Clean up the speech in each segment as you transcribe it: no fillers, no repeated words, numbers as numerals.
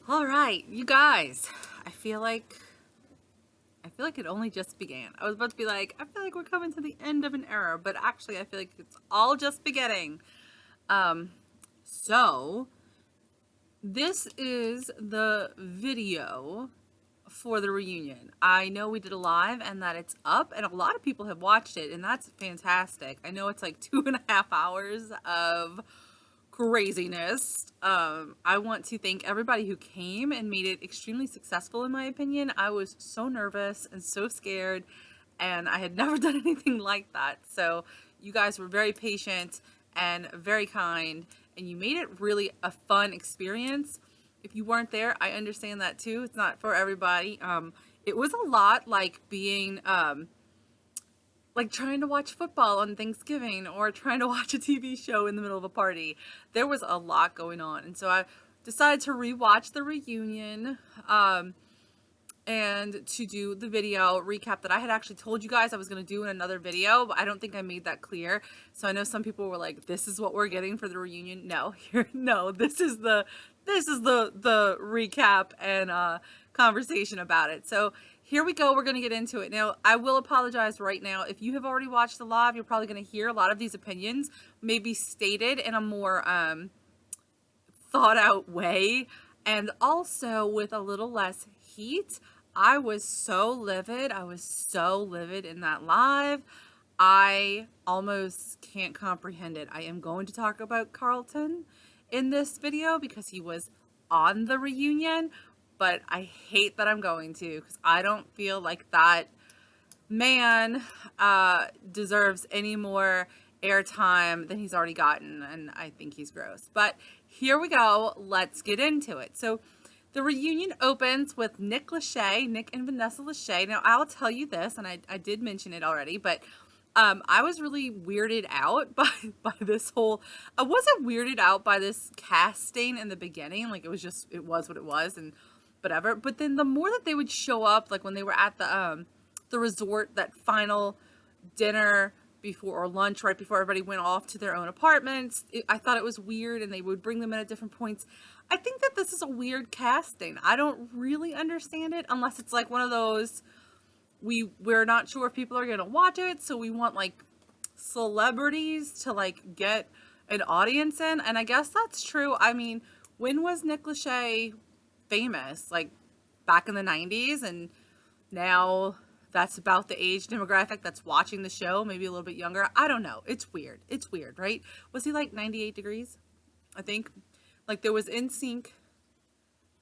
All right, you guys. I feel like it only just began. I was about to be like, I feel like we're coming to the end of an era, but actually I feel like it's all just beginning. So this is the video for the reunion. I know we did a live and that it's up and a lot of people have watched it, and that's fantastic. I know it's like 2.5 hours of craziness. I want to thank everybody who came and made it extremely successful, in my opinion. I was so nervous and so scared, and I had never done anything like that. So you guys were very patient and very kind, and you made it really a fun experience. If you weren't there, I understand that too. It's not for everybody. It was a lot like being like trying to watch football on Thanksgiving or trying to watch a TV show in the middle of a party. There was a lot going on. And so I decided to rewatch the reunion and to do the video recap that I had actually told you guys I was going to do in another video, but I don't think I made that clear. So I know some people were like, this is what we're getting for the reunion. No, this is the recap and conversation about it. So here we go. We're going to get into it. Now, I will apologize right now. If you have already watched the live, you're probably going to hear a lot of these opinions maybe stated in a more thought out way, and also with a little less heat. I was so livid. In that live. I almost can't comprehend it. I am going to talk about Carlton in this video because he was on the reunion, but I hate that I'm going to, because I don't feel like that man deserves any more airtime than he's already gotten, and I think he's gross. But here we go. Let's get into it. So the reunion opens with Nick and Vanessa Lachey. Now, I'll tell you this, and I did mention it already, but I was really weirded out by this whole, I wasn't weirded out by this casting in the beginning. Like, it was what it was and whatever. But then the more that they would show up, like when they were at the resort, that final dinner before, or lunch right before everybody went off to their own apartments, I thought it was weird, and they would bring them in at different points. I think that this is a weird casting. I don't really understand it, unless it's like one of those, we're not sure if people are going to watch it, so we want like celebrities to like get an audience in. And I guess that's true. I mean, when was Nick Lachey famous? Like back in the 90s, and now that's about the age demographic that's watching the show, maybe a little bit younger. I don't know. It's weird, right? Was he like 98 Degrees? I think. Like, there was NSYNC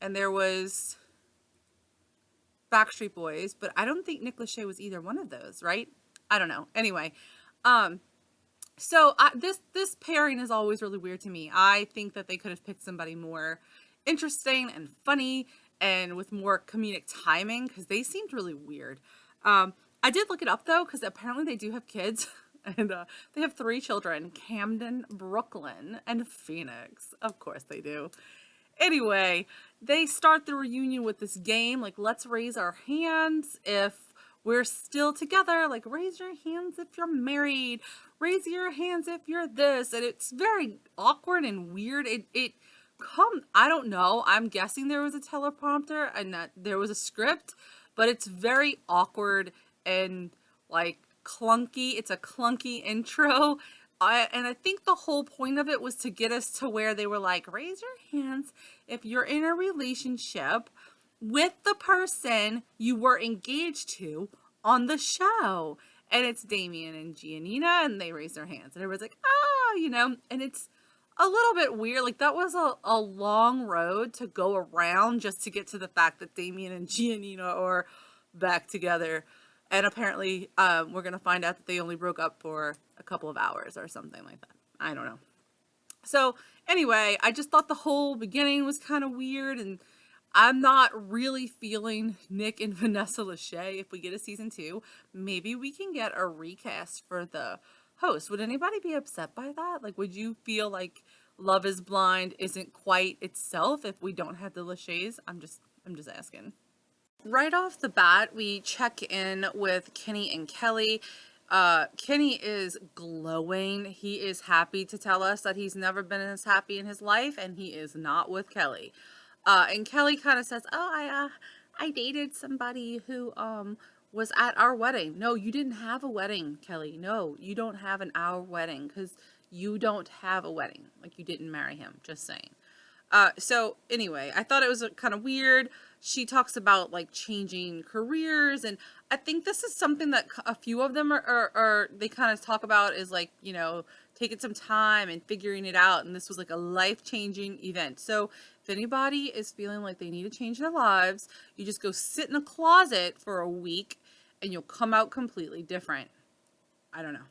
and there was Backstreet Boys, but I don't think Nick Lachey was either one of those, right? I don't know. Anyway, so this pairing is always really weird to me. I think that they could have picked somebody more interesting and funny and with more comedic timing, because they seemed really weird. I did look it up though, because apparently they do have kids. And they have 3 children: Camden, Brooklyn, and Phoenix. Of course they do. Anyway, they start the reunion with this game, like, let's raise our hands if we're still together. Like, raise your hands if you're married. Raise your hands if you're this. And it's very awkward and weird. I don't know. I'm guessing there was a teleprompter and that there was a script, but it's very awkward and like clunky. It's a clunky intro. And I think the whole point of it was to get us to where they were like, raise your hands if you're in a relationship with the person you were engaged to on the show. And it's Damian and Giannina, and they raise their hands. And everybody's like, and it's a little bit weird. Like, that was a long road to go around just to get to the fact that Damian and Giannina are back together. And apparently, we're going to find out that they only broke up for a couple of hours or something like that. I don't know. So anyway, I just thought the whole beginning was kind of weird, and I'm not really feeling Nick and Vanessa Lachey. If we get a season 2, maybe we can get a recast for the host. Would anybody be upset by that? Like, would you feel like Love is Blind isn't quite itself if we don't have the Lacheys? I'm just asking. Right off the bat, we check in with Kenny and Kelly. Kenny is glowing. He is happy to tell us that he's never been as happy in his life, and he is not with Kelly. And Kelly kind of says, "Oh, I dated somebody who was at our wedding." No, you didn't have a wedding, Kelly. No, you don't have an our wedding because you don't have a wedding. Like, you didn't marry him. Just saying. So anyway, I thought it was kind of weird. She talks about like changing careers, and I think this is something that a few of them are they kind of talk about, is like, taking some time and figuring it out. And this was like a life-changing event. So if anybody is feeling like they need to change their lives, you just go sit in a closet for a week and you'll come out completely different. I don't know.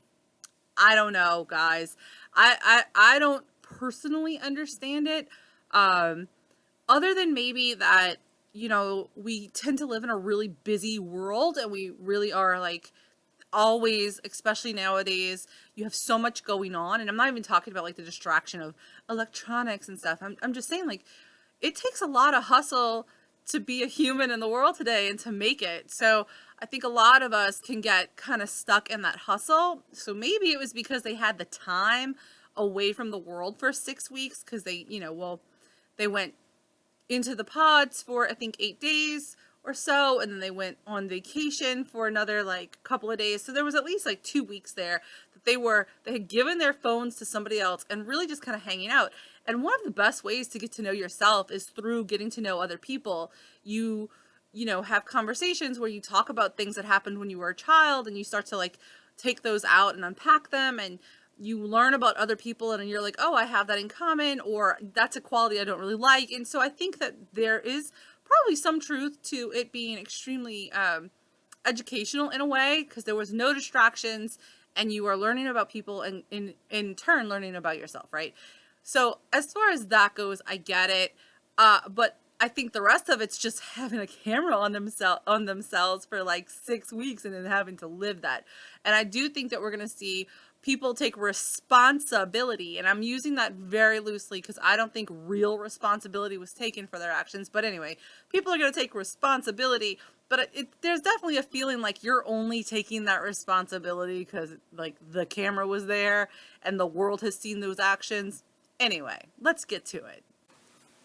I don't know, guys. I don't personally understand it. Other than maybe that, we tend to live in a really busy world, and we really are like always, especially nowadays, you have so much going on. And I'm not even talking about like the distraction of electronics and stuff. I'm just saying, like, it takes a lot of hustle to be a human in the world today and to make it. So I think a lot of us can get kind of stuck in that hustle. So maybe it was because they had the time away from the world for 6 weeks, because they, they went into the pods for, I think, 8 days or so, and then they went on vacation for another like couple of days. So there was at least like 2 weeks there that they had given their phones to somebody else and really just kind of hanging out. And one of the best ways to get to know yourself is through getting to know other people. Have conversations where you talk about things that happened when you were a child, and you start to like take those out and unpack them, and you learn about other people, and you're like, oh, I have that in common, or that's a quality I don't really like. And so I think that there is probably some truth to it being extremely educational in a way, because there was no distractions, and you are learning about people, and in turn learning about yourself, right? So as far as that goes, I get it. But I think the rest of it's just having a camera on themselves for like 6 weeks and then having to live that. And I do think that we're going to see people take responsibility, and I'm using that very loosely because I don't think real responsibility was taken for their actions. But anyway, people are going to take responsibility, but there's definitely a feeling like you're only taking that responsibility because like the camera was there and the world has seen those actions. Anyway, let's get to it.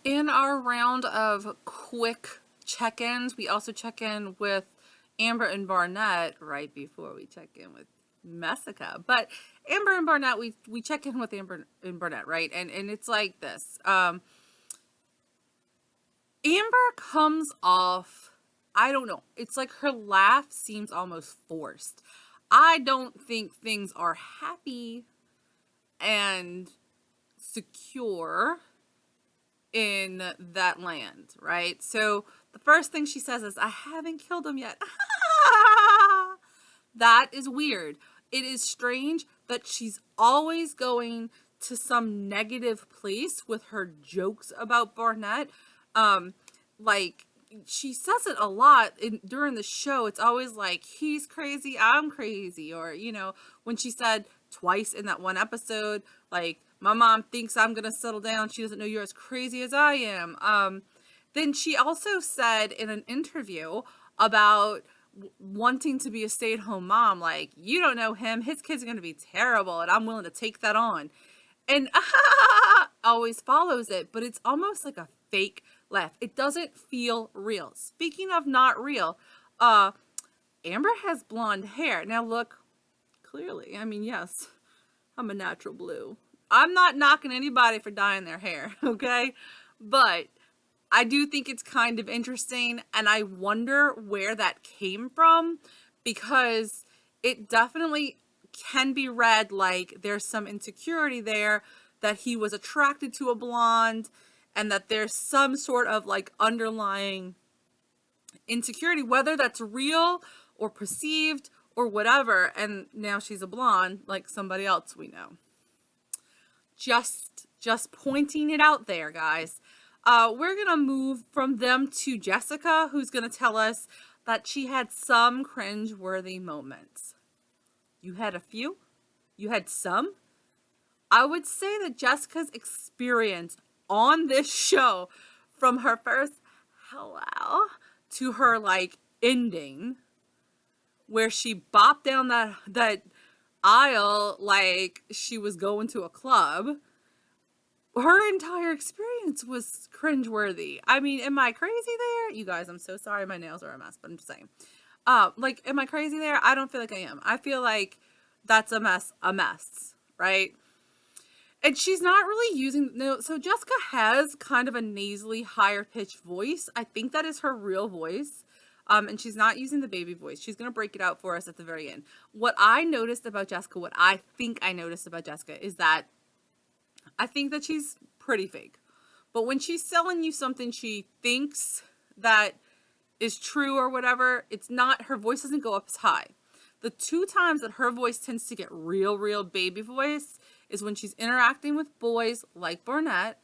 In our round of quick check-ins, we also check in with Amber and Barnett right before we check in with Messica. But Amber and Barnett, we check in with Amber and Barnett, right? And it's like this. Amber comes off, I don't know, it's like her laugh seems almost forced. I don't think things are happy and secure in that land, right? So the first thing she says is, I haven't killed him yet. That is weird. It is strange that she's always going to some negative place with her jokes about Barnett. Like, she says it a lot during the show. It's always like, he's crazy, I'm crazy. Or, when she said twice in that one episode, like, my mom thinks I'm going to settle down. She doesn't know you're as crazy as I am. Then she also said in an interview about wanting to be a stay-at-home mom, like, you don't know him, his kids are going to be terrible, and I'm willing to take that on. And always follows it, but it's almost like a fake laugh. It doesn't feel real. Speaking of not real, Amber has blonde hair. Now look, clearly, I mean, yes, I'm a natural blue. I'm not knocking anybody for dyeing their hair, okay? But I do think it's kind of interesting, and I wonder where that came from, because it definitely can be read like there's some insecurity there, that he was attracted to a blonde, and that there's some sort of like underlying insecurity, whether that's real or perceived or whatever, and now she's a blonde like somebody else we know. Just pointing it out there, guys. We're going to move from them to Jessica, who's going to tell us that she had some cringe-worthy moments. You had a few? You had some? I would say that Jessica's experience on this show, from her first hello to her like ending, where she bopped down that aisle like she was going to a club, her entire experience was cringeworthy. I mean, am I crazy there? You guys, I'm so sorry my nails are a mess, but I'm just saying. Like, am I crazy there? I don't feel like I am. I feel like that's a mess, right? And she's not really using, no, so Jessica has kind of a nasally, higher pitched voice. I think that is her real voice. And she's not using the baby voice. She's going to break it out for us at the very end. What I noticed about Jessica, what I think I noticed about Jessica is that I think that she's pretty fake. But when she's selling you something she thinks that is true or whatever, it's not, her voice doesn't go up as high. The two times that her voice tends to get real baby voice is when she's interacting with boys like Barnett,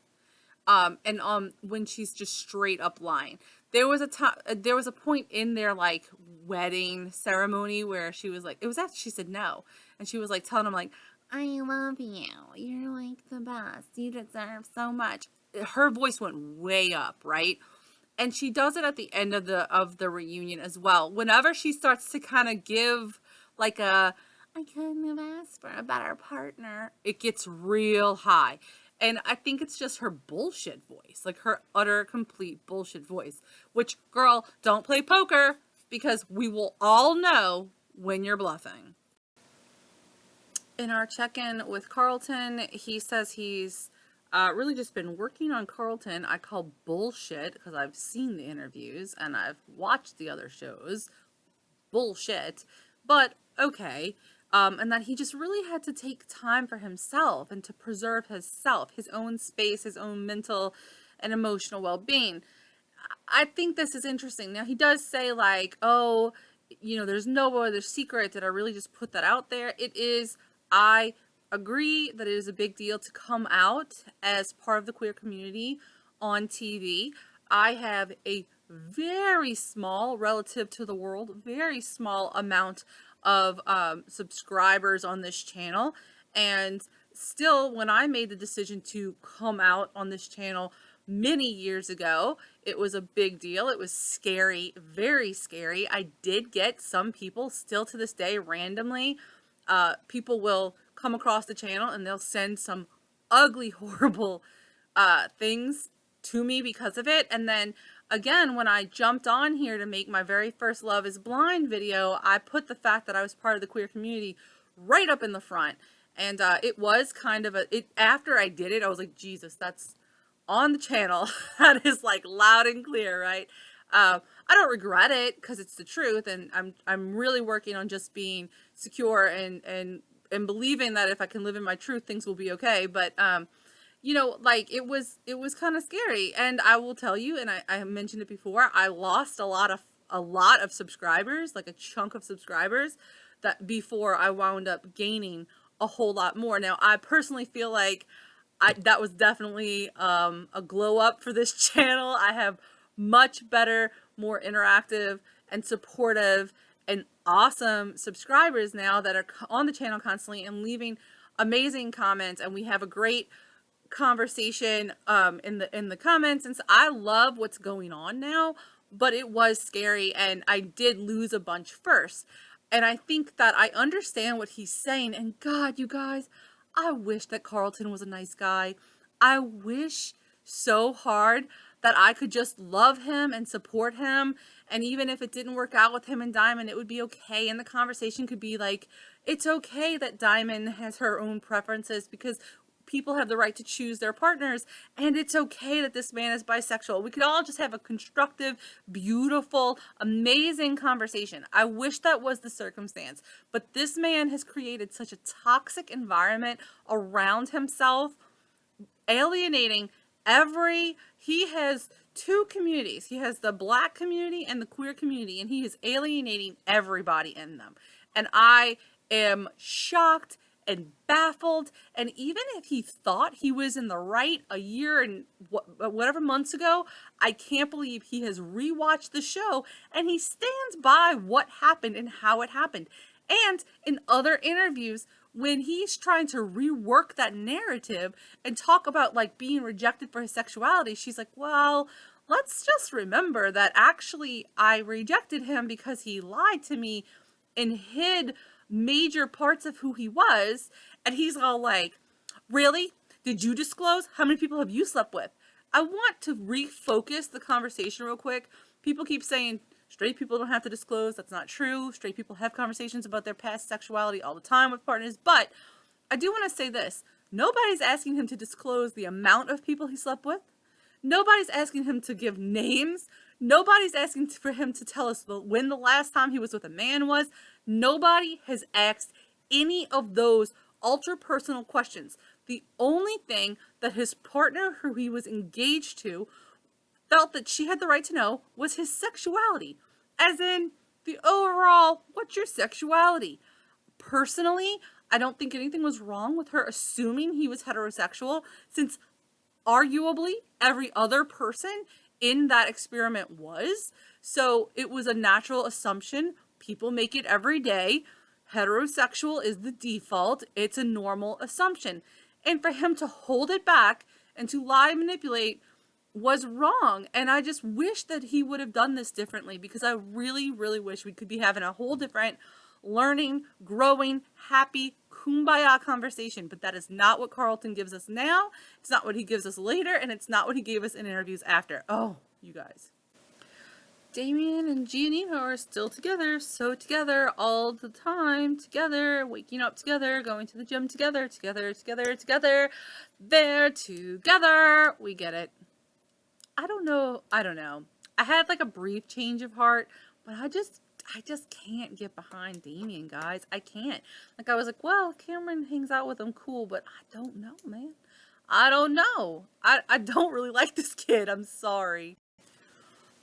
and when she's just straight up lying. There was a point in their like wedding ceremony where she was like, it was after she said no, and she was like telling him like, I love you, you're like the best, you deserve so much. Her voice went way up, right? And she does it at the end of the reunion as well. Whenever she starts to kind of give like I couldn't have asked for a better partner, it gets real high. And I think it's just her bullshit voice, like her utter complete bullshit voice, which, girl, don't play poker because we will all know when you're bluffing. In our check-in with Carlton, he says he's really just been working on Carlton. I call bullshit because I've seen the interviews and I've watched the other shows. Bullshit. But okay. And that he just really had to take time for himself and to preserve himself, his own space, his own mental and emotional well-being. I think this is interesting. Now, he does say like, oh, you know, there's no other secret. Did I really just put that out there? It is, I agree that it is a big deal to come out as part of the queer community on TV. I have a very small, relative to the world, very small amount of subscribers on this channel, and still, when I made the decision to come out on this channel many years ago, it was a big deal. It was scary, very scary. I did get some people still to this day randomly, people will come across the channel and they'll send some ugly, horrible things to me because of it. And then again, when I jumped on here to make my very first Love is Blind video, I put the fact that I was part of the queer community right up in the front. And it was kind of after I did it, I was like, Jesus, that's on the channel. That is like loud and clear, right? I don't regret it because it's the truth, and I'm really working on just being secure and believing that if I can live in my truth, things will be okay. But you know, like it was kind of scary, and I will tell you, and I mentioned it before, I lost a lot of subscribers, like a chunk of subscribers, that before I wound up gaining a whole lot more. Now, I personally feel like that was definitely a glow up for this channel. I have much better, more interactive and supportive and awesome subscribers now that are on the channel constantly and leaving amazing comments, and we have a great conversation in the comments. And so I love what's going on now, but it was scary, and I did lose a bunch first. And I think that I understand what he's saying, and God, you guys, I wish that Carlton was a nice guy. I wish so hard that I could just love him and support him. And even if it didn't work out with him and Diamond, it would be okay. And the conversation could be like, it's okay that Diamond has her own preferences because people have the right to choose their partners. And it's okay that this man is bisexual. We could all just have a constructive, beautiful, amazing conversation. I wish that was the circumstance. But this man has created such a toxic environment around himself, alienating he has two communities. He has the Black community and the queer community, and he is alienating everybody in them. And I am shocked and baffled. And even if he thought he was in the right a year and whatever months ago, I can't believe he has rewatched the show and he stands by what happened and how it happened. And in other interviews, when he's trying to rework that narrative and talk about like being rejected for his sexuality, she's like, well, let's just remember that actually I rejected him because he lied to me and hid major parts of who he was. And he's all like, really? Did you disclose? How many people have you slept with? I want to refocus the conversation real quick. People keep saying straight people don't have to disclose. That's not true. Straight people have conversations about their past sexuality all the time with partners. But I do want to say this. Nobody's asking him to disclose the amount of people he slept with. Nobody's asking him to give names. Nobody's asking for him to tell us when the last time he was with a man was. Nobody has asked any of those ultra personal questions. The only thing that his partner, who he was engaged to, felt that she had the right to know was his sexuality. As in, the overall, what's your sexuality? Personally, I don't think anything was wrong with her assuming he was heterosexual, since arguably every other person in that experiment was. So it was a natural assumption. People make it every day. Heterosexual is the default. It's a normal assumption. And for him to hold it back and to lie and manipulate was wrong. And I just wish that he would have done this differently, because I really, really wish we could be having a whole different learning, growing, happy, kumbaya conversation. But that is not what Carlton gives us now. It's not what he gives us later. And it's not what he gave us in interviews after. Oh, you guys. Damian and Giannina are still together, so together all the time, together, waking up together, going to the gym together, together, they're together. We get it. I don't know. I had like a brief change of heart, but I just can't get behind Damian, guys. I can't. Like, I was like, well, Cameron hangs out with him, cool, but I don't know, man. I don't know. I don't really like this kid. I'm sorry.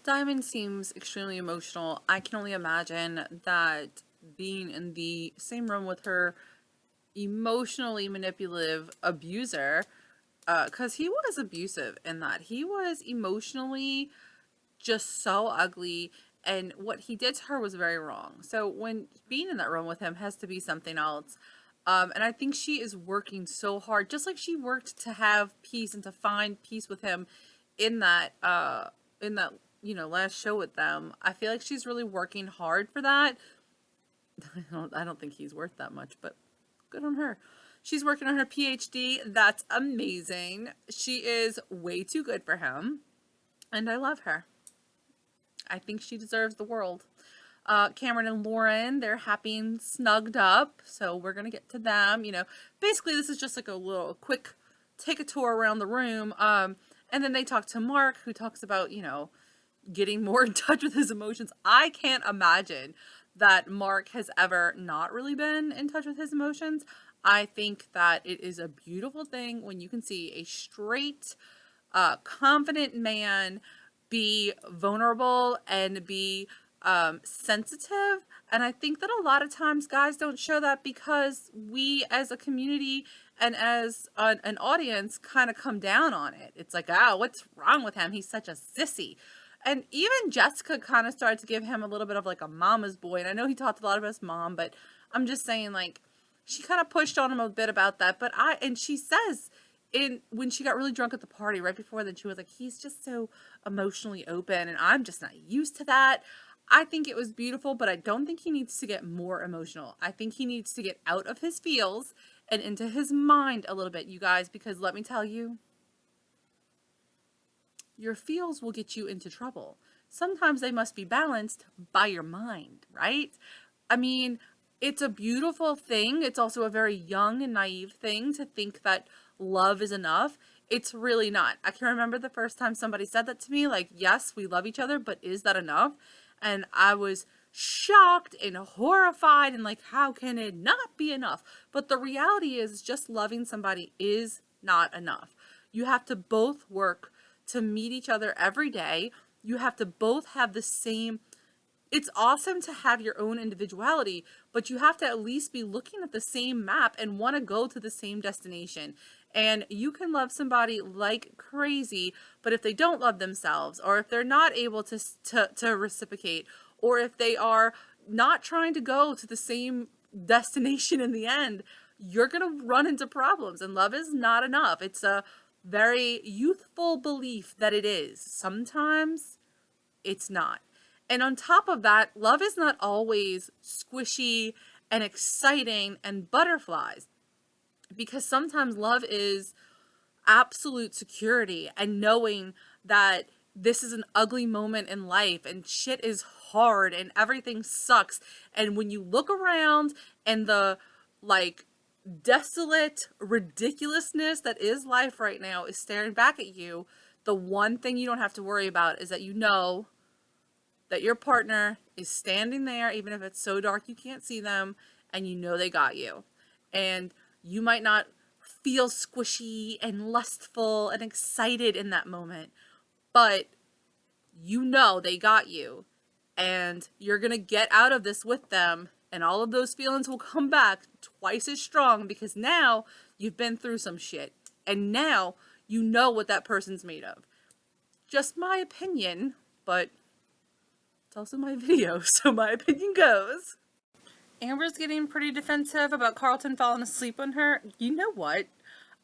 Diamond seems extremely emotional. I can only imagine that being in the same room with her emotionally manipulative abuser, because he was abusive in that. He was emotionally just so ugly, and what he did to her was very wrong. So when being in that room with him has to be something else. And I think she is working so hard, just like she worked to have peace and to find peace with him in that last show with them. I feel like she's really working hard for that. I don't think he's worth that much, but good on her. She's working on her PhD. That's amazing. She is way too good for him, and I love her. I think she deserves the world. Cameron and Lauren, they're happy and snugged up, so we're gonna get to them. Basically this is just like a quick take a tour around the room. And then they talk to Mark, who talks about, getting more in touch with his emotions. I can't imagine that Mark has ever not really been in touch with his emotions. I think that it is a beautiful thing when you can see a straight, confident man be vulnerable and be sensitive. And I think that a lot of times guys don't show that because we as a community and as an audience kind of come down on it. It's like, what's wrong with him? He's such a sissy. And even Jessica kind of started to give him a little bit of like a mama's boy. And I know he talked a lot about his mom, but I'm just saying, like, she kind of pushed on him a bit about that. And she says when she got really drunk at the party right before then, she was like, he's just so emotionally open and I'm just not used to that. I think it was beautiful, but I don't think he needs to get more emotional. I think he needs to get out of his feels and into his mind a little bit, you guys, because let me tell you, your feels will get you into trouble. Sometimes they must be balanced by your mind, right? I mean, it's a beautiful thing. It's also a very young and naive thing to think that love is enough. It's really not. I can remember the first time somebody said that to me, like, yes, we love each other, but is that enough? And I was shocked and horrified and like, how can it not be enough? But the reality is just loving somebody is not enough. You have to both work to meet each other every day. You have to both have the same. It's awesome to have your own individuality, but you have to at least be looking at the same map and want to go to the same destination. And you can love somebody like crazy, but if they don't love themselves, or if they're not able to reciprocate, or if they are not trying to go to the same destination in the end, you're going to run into problems. And love is not enough. It's a very youthful belief that it is. Sometimes it's not. And on top of that, love is not always squishy and exciting and butterflies, because sometimes love is absolute security and knowing that this is an ugly moment in life and shit is hard and everything sucks. And when you look around and the like desolate ridiculousness that is life right now is staring back at you, the one thing you don't have to worry about is that you know that your partner is standing there, even if it's so dark you can't see them, and you know they got you. And you might not feel squishy and lustful and excited in that moment, but you know they got you. And you're going to get out of this with them, and all of those feelings will come back twice as strong because now you've been through some shit. And now you know what that person's made of. Just my opinion, but it's also my video, so my opinion goes. Amber's getting pretty defensive about Carlton falling asleep on her. You know what?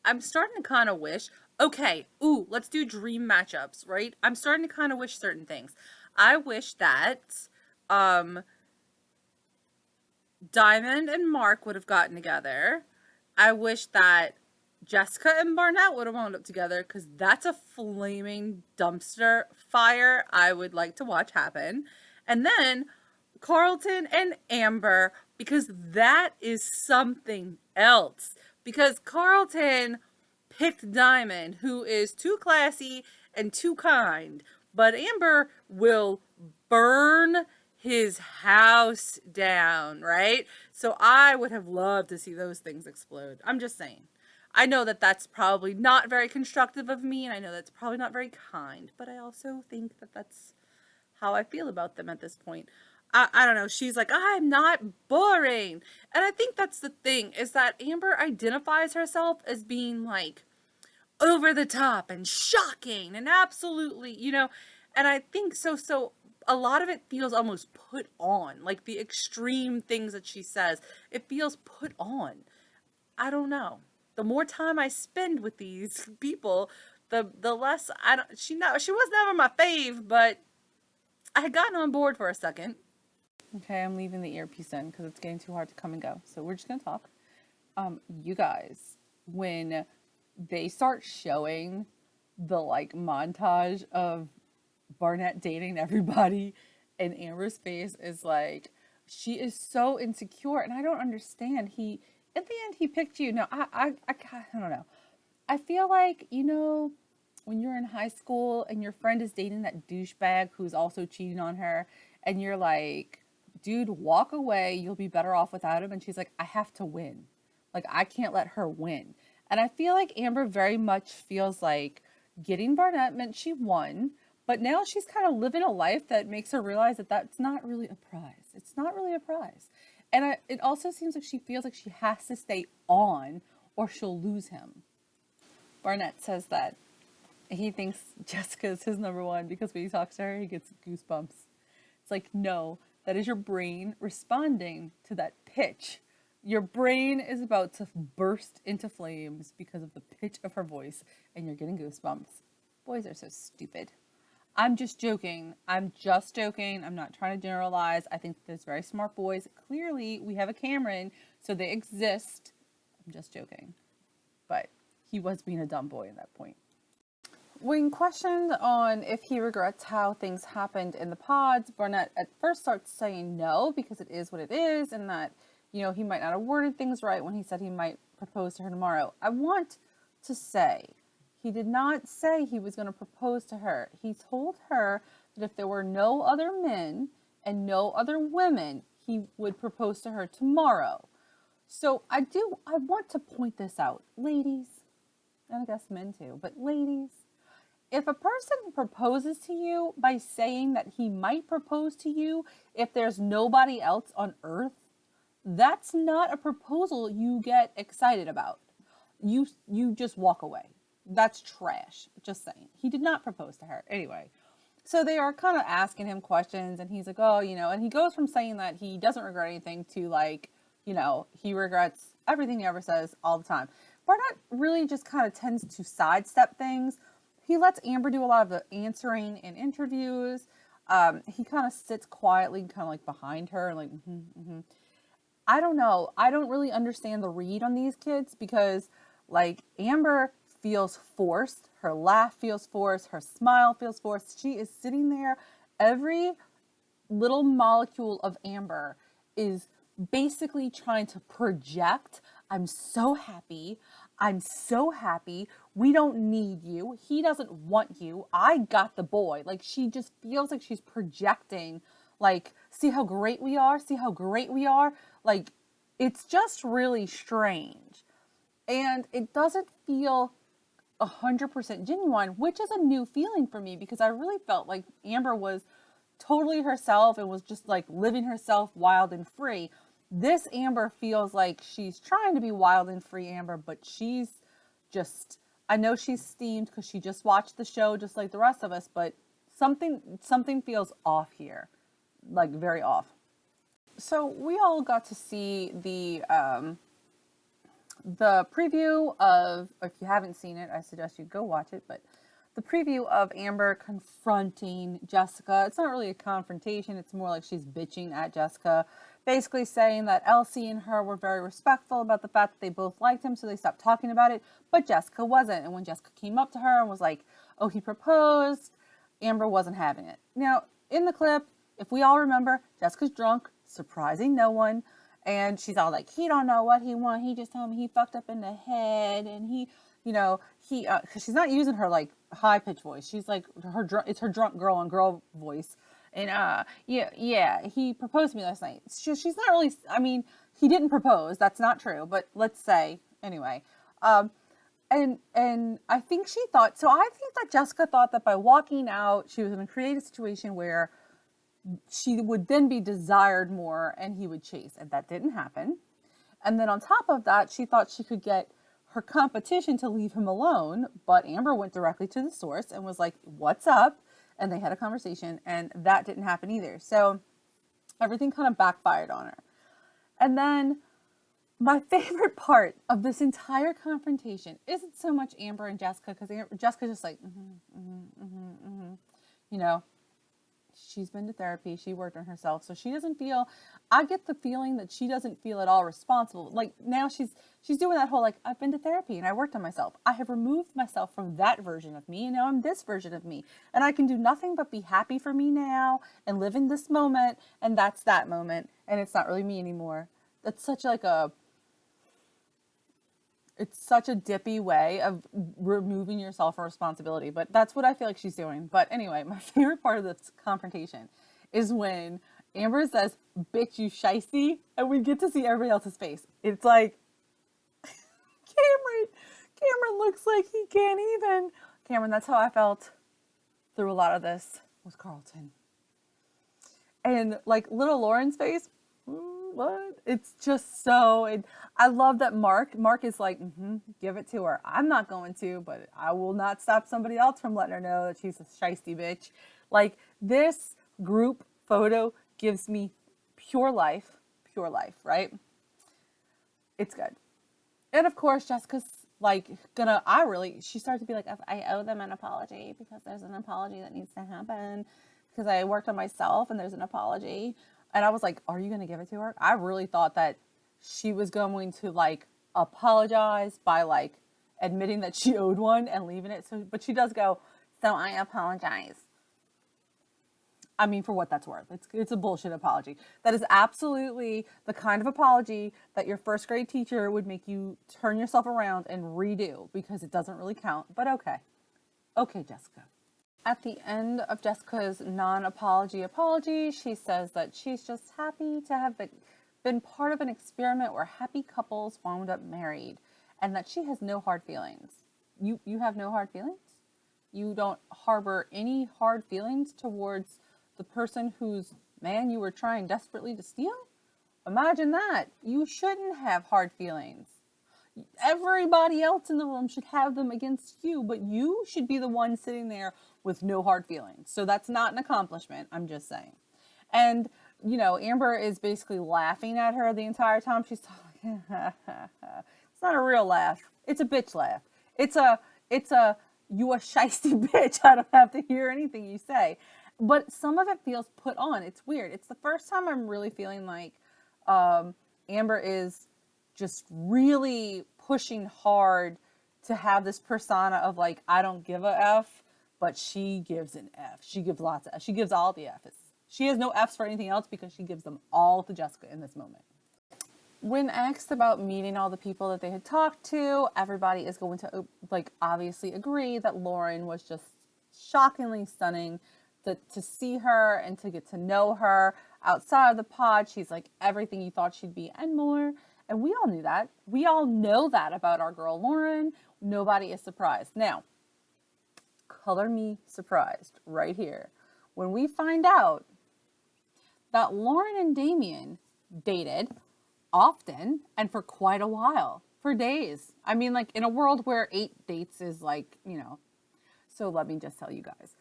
I'm starting to kind of wish, okay, let's do dream matchups, right? I'm starting to kind of wish certain things. I wish that Diamond and Mark would have gotten together. I wish that Jessica and Barnett would have wound up together, because that's a flaming dumpster fire I would like to watch happen. And then Carlton and Amber, because that is something else. Because Carlton picked Diamond, who is too classy and too kind, but Amber will burn his house down, right? So I would have loved to see those things explode. I'm just saying. I know that that's probably not very constructive of me, and I know that's probably not very kind, but I also think that that's how I feel about them at this point. I don't know. She's like, I'm not boring. And I think that's the thing, is that Amber identifies herself as being like over the top and shocking and absolutely, and I think so a lot of it feels almost put on, like the extreme things that she says. It feels put on. I don't know. The more time I spend with these people, the less she was never my fave, but I had gotten on board for a second. Okay, I'm leaving the earpiece in because it's getting too hard to come and go. So we're just going to talk. You guys, when they start showing the montage of Barnett dating everybody, and Amber's face is like, she is so insecure, and I don't understand. At the end, he picked you. No, I don't know. I feel like, when you're in high school and your friend is dating that douchebag who's also cheating on her, and you're like, dude, walk away. You'll be better off without him. And she's like, I have to win. Like, I can't let her win. And I feel like Amber very much feels like getting Barnett meant she won, but now she's kind of living a life that makes her realize that that's not really a prize. It's not really a prize. And it also seems like she feels like she has to stay on or she'll lose him. Barnett says that he thinks Jessica is his number one because when he talks to her, he gets goosebumps. It's like, no, that is your brain responding to that pitch. Your brain is about to burst into flames because of the pitch of her voice, and you're getting goosebumps. Boys are so stupid. I'm just joking. I'm not trying to generalize. I think there's very smart boys. Clearly, we have a Cameron, so they exist. I'm just joking. But he was being a dumb boy at that point. When questioned on if he regrets how things happened in the pods, Barnett at first starts saying no, because it is what it is, and that, he might not have worded things right when he said he might propose to her tomorrow. I want to say, he did not say he was going to propose to her. He told her that if there were no other men and no other women, he would propose to her tomorrow. So I want to point this out, ladies, and I guess men too, but ladies, if a person proposes to you by saying that he might propose to you if there's nobody else on earth, that's not a proposal you get excited about. You just walk away. That's trash. Just saying. He did not propose to her. Anyway, so they are kind of asking him questions, and he's like, oh, and he goes from saying that he doesn't regret anything to he regrets everything he ever says all the time. Barnett really just kind of tends to sidestep things. He lets Amber do a lot of the answering in interviews. He kind of sits quietly, kind of behind her, and I don't know. I don't really understand the read on these kids because, Amber feels forced. Her laugh feels forced. Her smile feels forced. She is sitting there. Every little molecule of Amber is basically trying to project, I'm so happy. I'm so happy. We don't need you. He doesn't want you. I got the boy. Like, she just feels like she's projecting, like, see how great we are? See how great we are? Like, it's just really strange. And it doesn't feel 100% genuine, which is a new feeling for me, because I really felt like Amber was totally herself and was just like living herself wild and free. This Amber feels like she's trying to be wild and free Amber, but she's just, I know she's steamed because she just watched the show just like the rest of us, but something feels off here, like very off. So we all got to see the preview of, if you haven't seen it, I suggest you go watch it, but the preview of Amber confronting Jessica. It's not really a confrontation. It's more like she's bitching at Jessica, basically saying that Elsie and her were very respectful about the fact that they both liked him, so they stopped talking about it, but Jessica wasn't. And when Jessica came up to her and was like, oh, he proposed, Amber wasn't having it. Now, in the clip, if we all remember, Jessica's drunk, surprising no one, and she's all like, he don't know what he want. He just told me he fucked up in the head, and he, because she's not using her like high pitched voice. She's like it's her drunk girl on girl voice. And yeah, he proposed to me last night. She's not really. I mean, he didn't propose. That's not true. But let's say anyway. And I think she thought. So I think that Jessica thought that by walking out, she was going to create a situation where she would then be desired more, and he would chase, and that didn't happen. And then on top of that, she thought she could get her competition to leave him alone, but Amber went directly to the source and was like, what's up? And they had a conversation, and that didn't happen either. So everything kind of backfired on her. And then my favorite part of this entire confrontation isn't so much Amber and Jessica, because Jessica's just like, she's been to therapy. She worked on herself. So she doesn't feel, I get the feeling that she doesn't feel at all responsible. Like now she's doing that whole, like, I've been to therapy and I worked on myself. I have removed myself from that version of me. And now I'm this version of me. And I can do nothing but be happy for me now and live in this moment. And that's that moment. And it's not really me anymore. That's such like it's such a dippy way of removing yourself from responsibility, but that's what I feel like she's doing. But anyway, my favorite part of this confrontation is when Amber says, bitch, you shiesty, and we get to see everybody else's face. It's like, Cameron looks like he can't even. Cameron, that's how I felt through a lot of this with Carlton. And like little Lauren's face, what? It's just so, I love that Mark is like, give it to her. I'm not going to, but I will not stop somebody else from letting her know that she's a shiesty bitch. Like, this group photo gives me pure life, right? It's good. And of course, Jessica's like she started to be like, I owe them an apology because there's an apology that needs to happen because I worked on myself and there's an apology. And I was like, are you going to give it to her? I really thought that she was going to like apologize by like admitting that she owed one and leaving it. So, but she does go, so I apologize. I mean, for what that's worth. It's a bullshit apology. That is absolutely the kind of apology that your first grade teacher would make you turn yourself around and redo because it doesn't really count. But okay. Okay, Jessica. At the end of Jessica's non-apology apology, she says that she's just happy to have been part of an experiment where happy couples wound up married, and that she has no hard feelings. You have no hard feelings? You don't harbor any hard feelings towards the person whose man you were trying desperately to steal? Imagine that. You shouldn't have hard feelings. Everybody else in the room should have them against you, but you should be the one sitting there with no hard feelings. So that's not an accomplishment, I'm just saying. And, Amber is basically laughing at her the entire time. She's talking, it's not a real laugh. It's a bitch laugh. It's a, you a shiesty bitch. I don't have to hear anything you say. But some of it feels put on. It's weird. It's the first time I'm really feeling like Amber is just really pushing hard to have this persona of like, I don't give a F, but she gives an F. She gives lots of F. She gives all the F's. She has no F's for anything else because she gives them all to Jessica in this moment. When asked about meeting all the people that they had talked to, everybody is going to like obviously agree that Lauren was just shockingly stunning. To see her and to get to know her outside of the pod, she's like everything you thought she'd be and more. And we all knew that. We all know that about our girl Lauren. Nobody is surprised. Now, color me surprised right here when we find out that Lauren and Damian dated often and for quite a while, for days. I mean, like in a world where 8 dates is like, you know. So let me just tell you guys,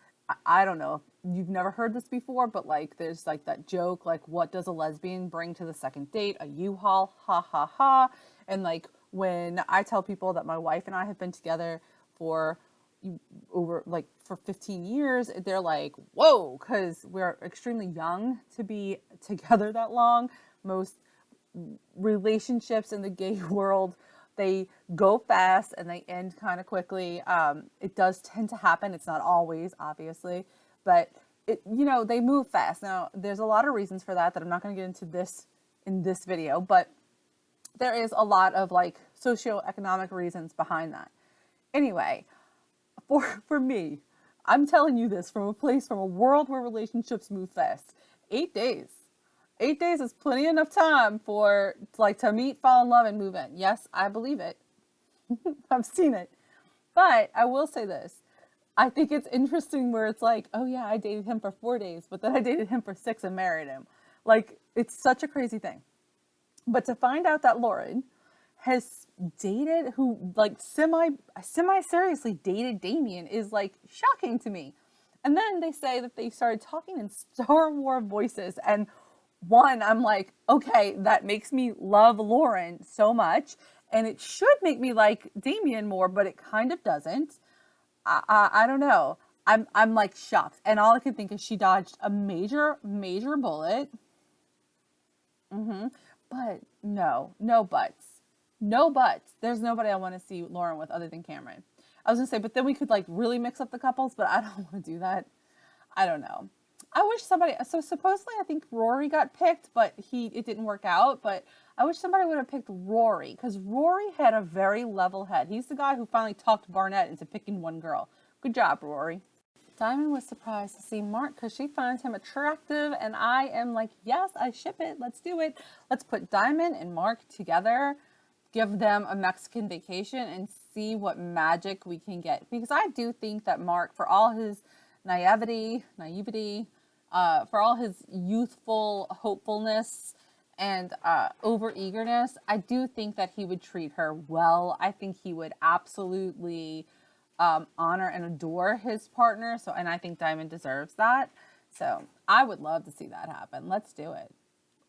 I don't know if you've never heard this before, but like there's like that joke, like what does a lesbian bring to the second date? A U-Haul, ha ha ha. And like when I tell people that my wife and I have been together for over like for 15 years, they're like, whoa, because we're extremely young to be together that long. Most relationships in the gay world, they go fast and they end kind of quickly. It does tend to happen. It's not always, obviously, but it, you know, they move fast. Now, there's a lot of reasons for that I'm not going to get into this in this video, but there is a lot of like socioeconomic reasons behind that. Anyway, for me, I'm telling you this from a world where relationships move fast. 8 days. 8 days is plenty enough time for like to meet, fall in love, and move in. Yes, I believe it. I've seen it. But I will say this. I think it's interesting where it's like, oh yeah, I dated him for 4 days, but then I dated him for 6 and married him. Like, it's such a crazy thing. But to find out that Lauren has dated, who like semi-seriously dated Damian is like shocking to me. And then they say that they started talking in Star Wars voices, and one, I'm like, okay, that makes me love Lauren so much, and it should make me like Damian more, but it kind of doesn't. I don't know. I'm like shocked, and all I can think is she dodged a major bullet. But no buts. There's nobody I want to see Lauren with other than Cameron. I was gonna say, but then we could like really mix up the couples, but I don't want to do that. I don't know. I wish somebody, so supposedly I think Rory got picked, but it didn't work out, but I wish somebody would have picked Rory, because Rory had a very level head. He's the guy who finally talked Barnett into picking one girl. Good job, Rory. Diamond was surprised to see Mark because she finds him attractive, and I am like, yes, I ship it. Let's do it. Let's put Diamond and Mark together, give them a Mexican vacation, and see what magic we can get. Because I do think that Mark, for all his naivety, for all his youthful hopefulness and over-eagerness, I do think that he would treat her well. I think he would absolutely honor and adore his partner. And I think Diamond deserves that. So I would love to see that happen. Let's do it.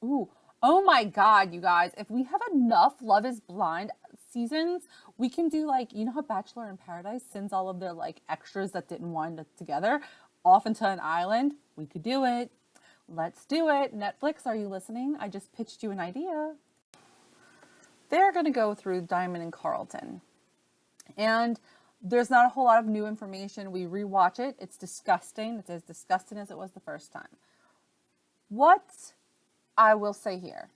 Ooh, oh my God, you guys, if we have enough Love is Blind seasons, we can do like, you know how Bachelor in Paradise sends all of their like extras that didn't wind up together off into an island? We could do it. Let's do it. Netflix, are you listening? I just pitched you an idea. They're going to go through Diamond and Carlton. And there's not a whole lot of new information. We rewatch it. It's disgusting. It's as disgusting as it was the first time. What I will say here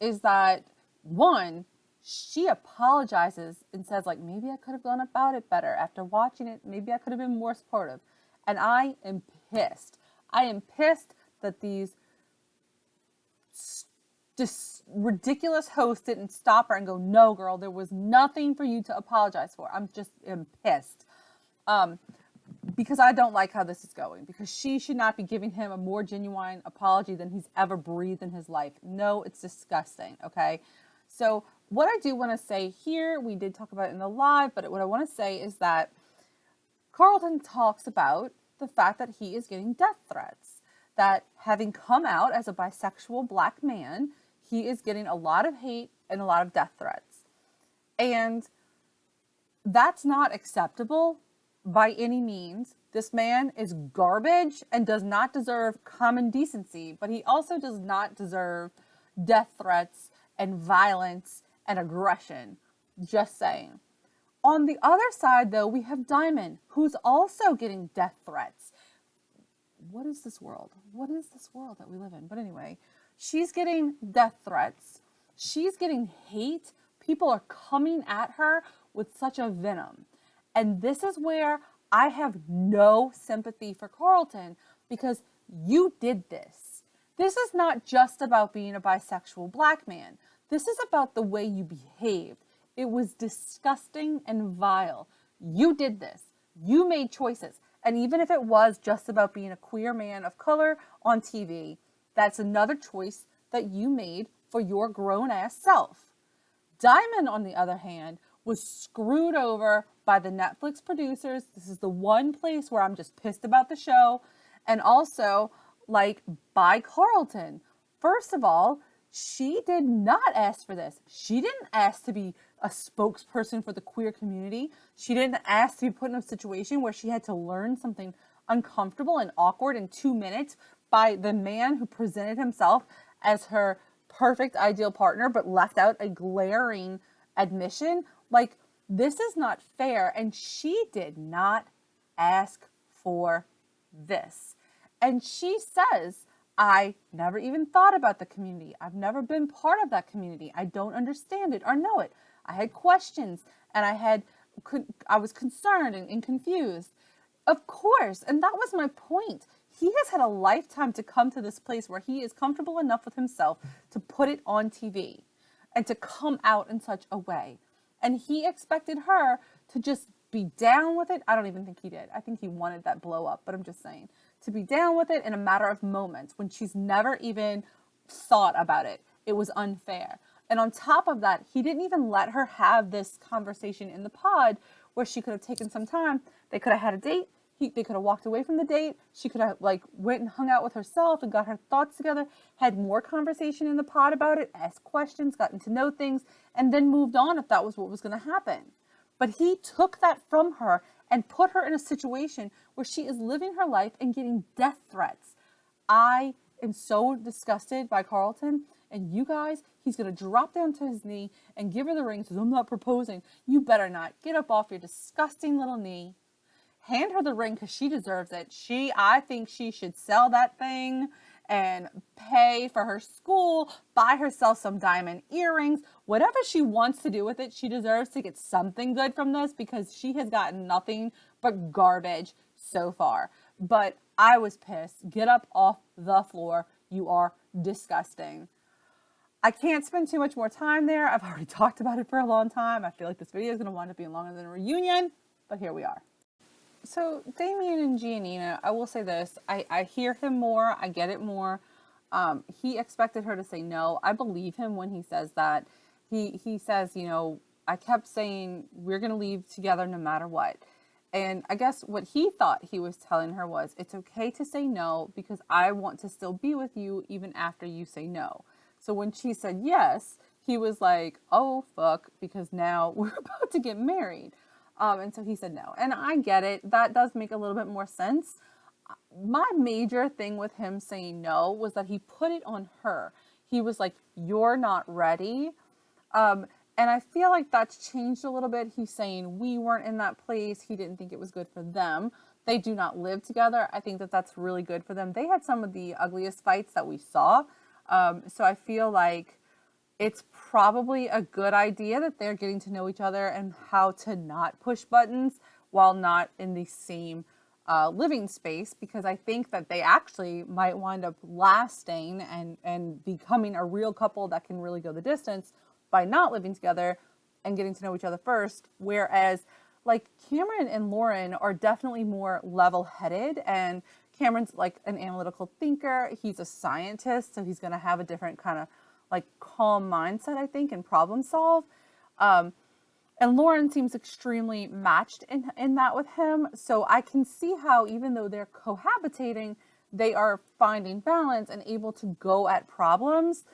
is that, one, she apologizes and says, like, maybe I could have gone about it better. After watching it, maybe I could have been more supportive. And I am pissed. I am pissed that these ridiculous hosts didn't stop her and go, no, girl, there was nothing for you to apologize for. I'm pissed. Because I don't like how this is going. Because she should not be giving him a more genuine apology than he's ever breathed in his life. No, it's disgusting, okay? So what I do want to say here, we did talk about it in the live, but what I want to say is that Carlton talks about the fact that he is getting death threats. That having come out as a bisexual black man, he is getting a lot of hate and a lot of death threats. And that's not acceptable by any means. This man is garbage and does not deserve common decency, but he also does not deserve death threats and violence and aggression. Just saying. On the other side, though, we have Diamond, who's also getting death threats. What is this world? What is this world that we live in? But anyway, she's getting death threats. She's getting hate. People are coming at her with such a venom. And this is where I have no sympathy for Carlton, because you did this. This is not just about being a bisexual black man. This is about the way you behaved. It was disgusting and vile. You did this. You made choices. And even if it was just about being a queer man of color on TV, that's another choice that you made for your grown-ass self. Diamond, on the other hand, was screwed over by the Netflix producers. This is the one place where I'm just pissed about the show. And also, like, by Carlton. First of all, she did not ask for this. She didn't ask to be a spokesperson for the queer community. She didn't ask to be put in a situation where she had to learn something uncomfortable and awkward in 2 minutes by the man who presented himself as her perfect ideal partner, but left out a glaring admission. Like, this is not fair. And she did not ask for this. And she says, I never even thought about the community. I've never been part of that community. I don't understand it or know it. I had questions and I was concerned and confused. Of course. And that was my point. He has had a lifetime to come to this place where he is comfortable enough with himself to put it on TV and to come out in such a way. And he expected her to just be down with it. I don't even think he did. I think he wanted that blow up, but I'm just saying, to be down with it in a matter of moments when she's never even thought about it. It was unfair. And on top of that, he didn't even let her have this conversation in the pod where she could have taken some time. They could have had a date. They could have walked away from the date. She could have went and hung out with herself and got her thoughts together, had more conversation in the pod about it, asked questions, gotten to know things, and then moved on if that was what was going to happen. But he took that from her and put her in a situation where she is living her life and getting death threats. I am so disgusted by Carlton. And you guys, he's going to drop down to his knee and give her the ring. Says, I'm not proposing. You better not. Get up off your disgusting little knee. Hand her the ring because she deserves it. I think she should sell that thing and pay for her school, buy herself some diamond earrings, whatever she wants to do with it. She deserves to get something good from this because she has gotten nothing but garbage so far. But I was pissed. Get up off the floor. You are disgusting. I can't spend too much more time there. I've already talked about it for a long time. I feel like this video is going to wind up being longer than a reunion, but here we are. So Damian and Giannina, I will say this. I hear him more. I get it more. He expected her to say no. I believe him when he says that. He says, you know, I kept saying we're going to leave together no matter what. And I guess what he thought he was telling her was, it's okay to say no because I want to still be with you even after you say no. So when she said yes, he was like, oh, fuck, because now we're about to get married. And so he said no. And I get it. That does make a little bit more sense. My major thing with him saying no was that he put it on her. He was like, you're not ready. And I feel like that's changed a little bit. He's saying we weren't in that place. He didn't think it was good for them. They do not live together. I think that that's really good for them. They had some of the ugliest fights that we saw. So I feel like it's probably a good idea that they're getting to know each other and how to not push buttons while not in the same living space, because I think that they actually might wind up lasting and becoming a real couple that can really go the distance by not living together and getting to know each other first. Whereas like Cameron and Lauren are definitely more level-headed, and Cameron's like an analytical thinker. He's a scientist, so he's going to have a different kind of like calm mindset, I think, and problem solve. And Lauren seems extremely matched in that with him. So I can see how even though they're cohabitating, they are finding balance and able to go at problems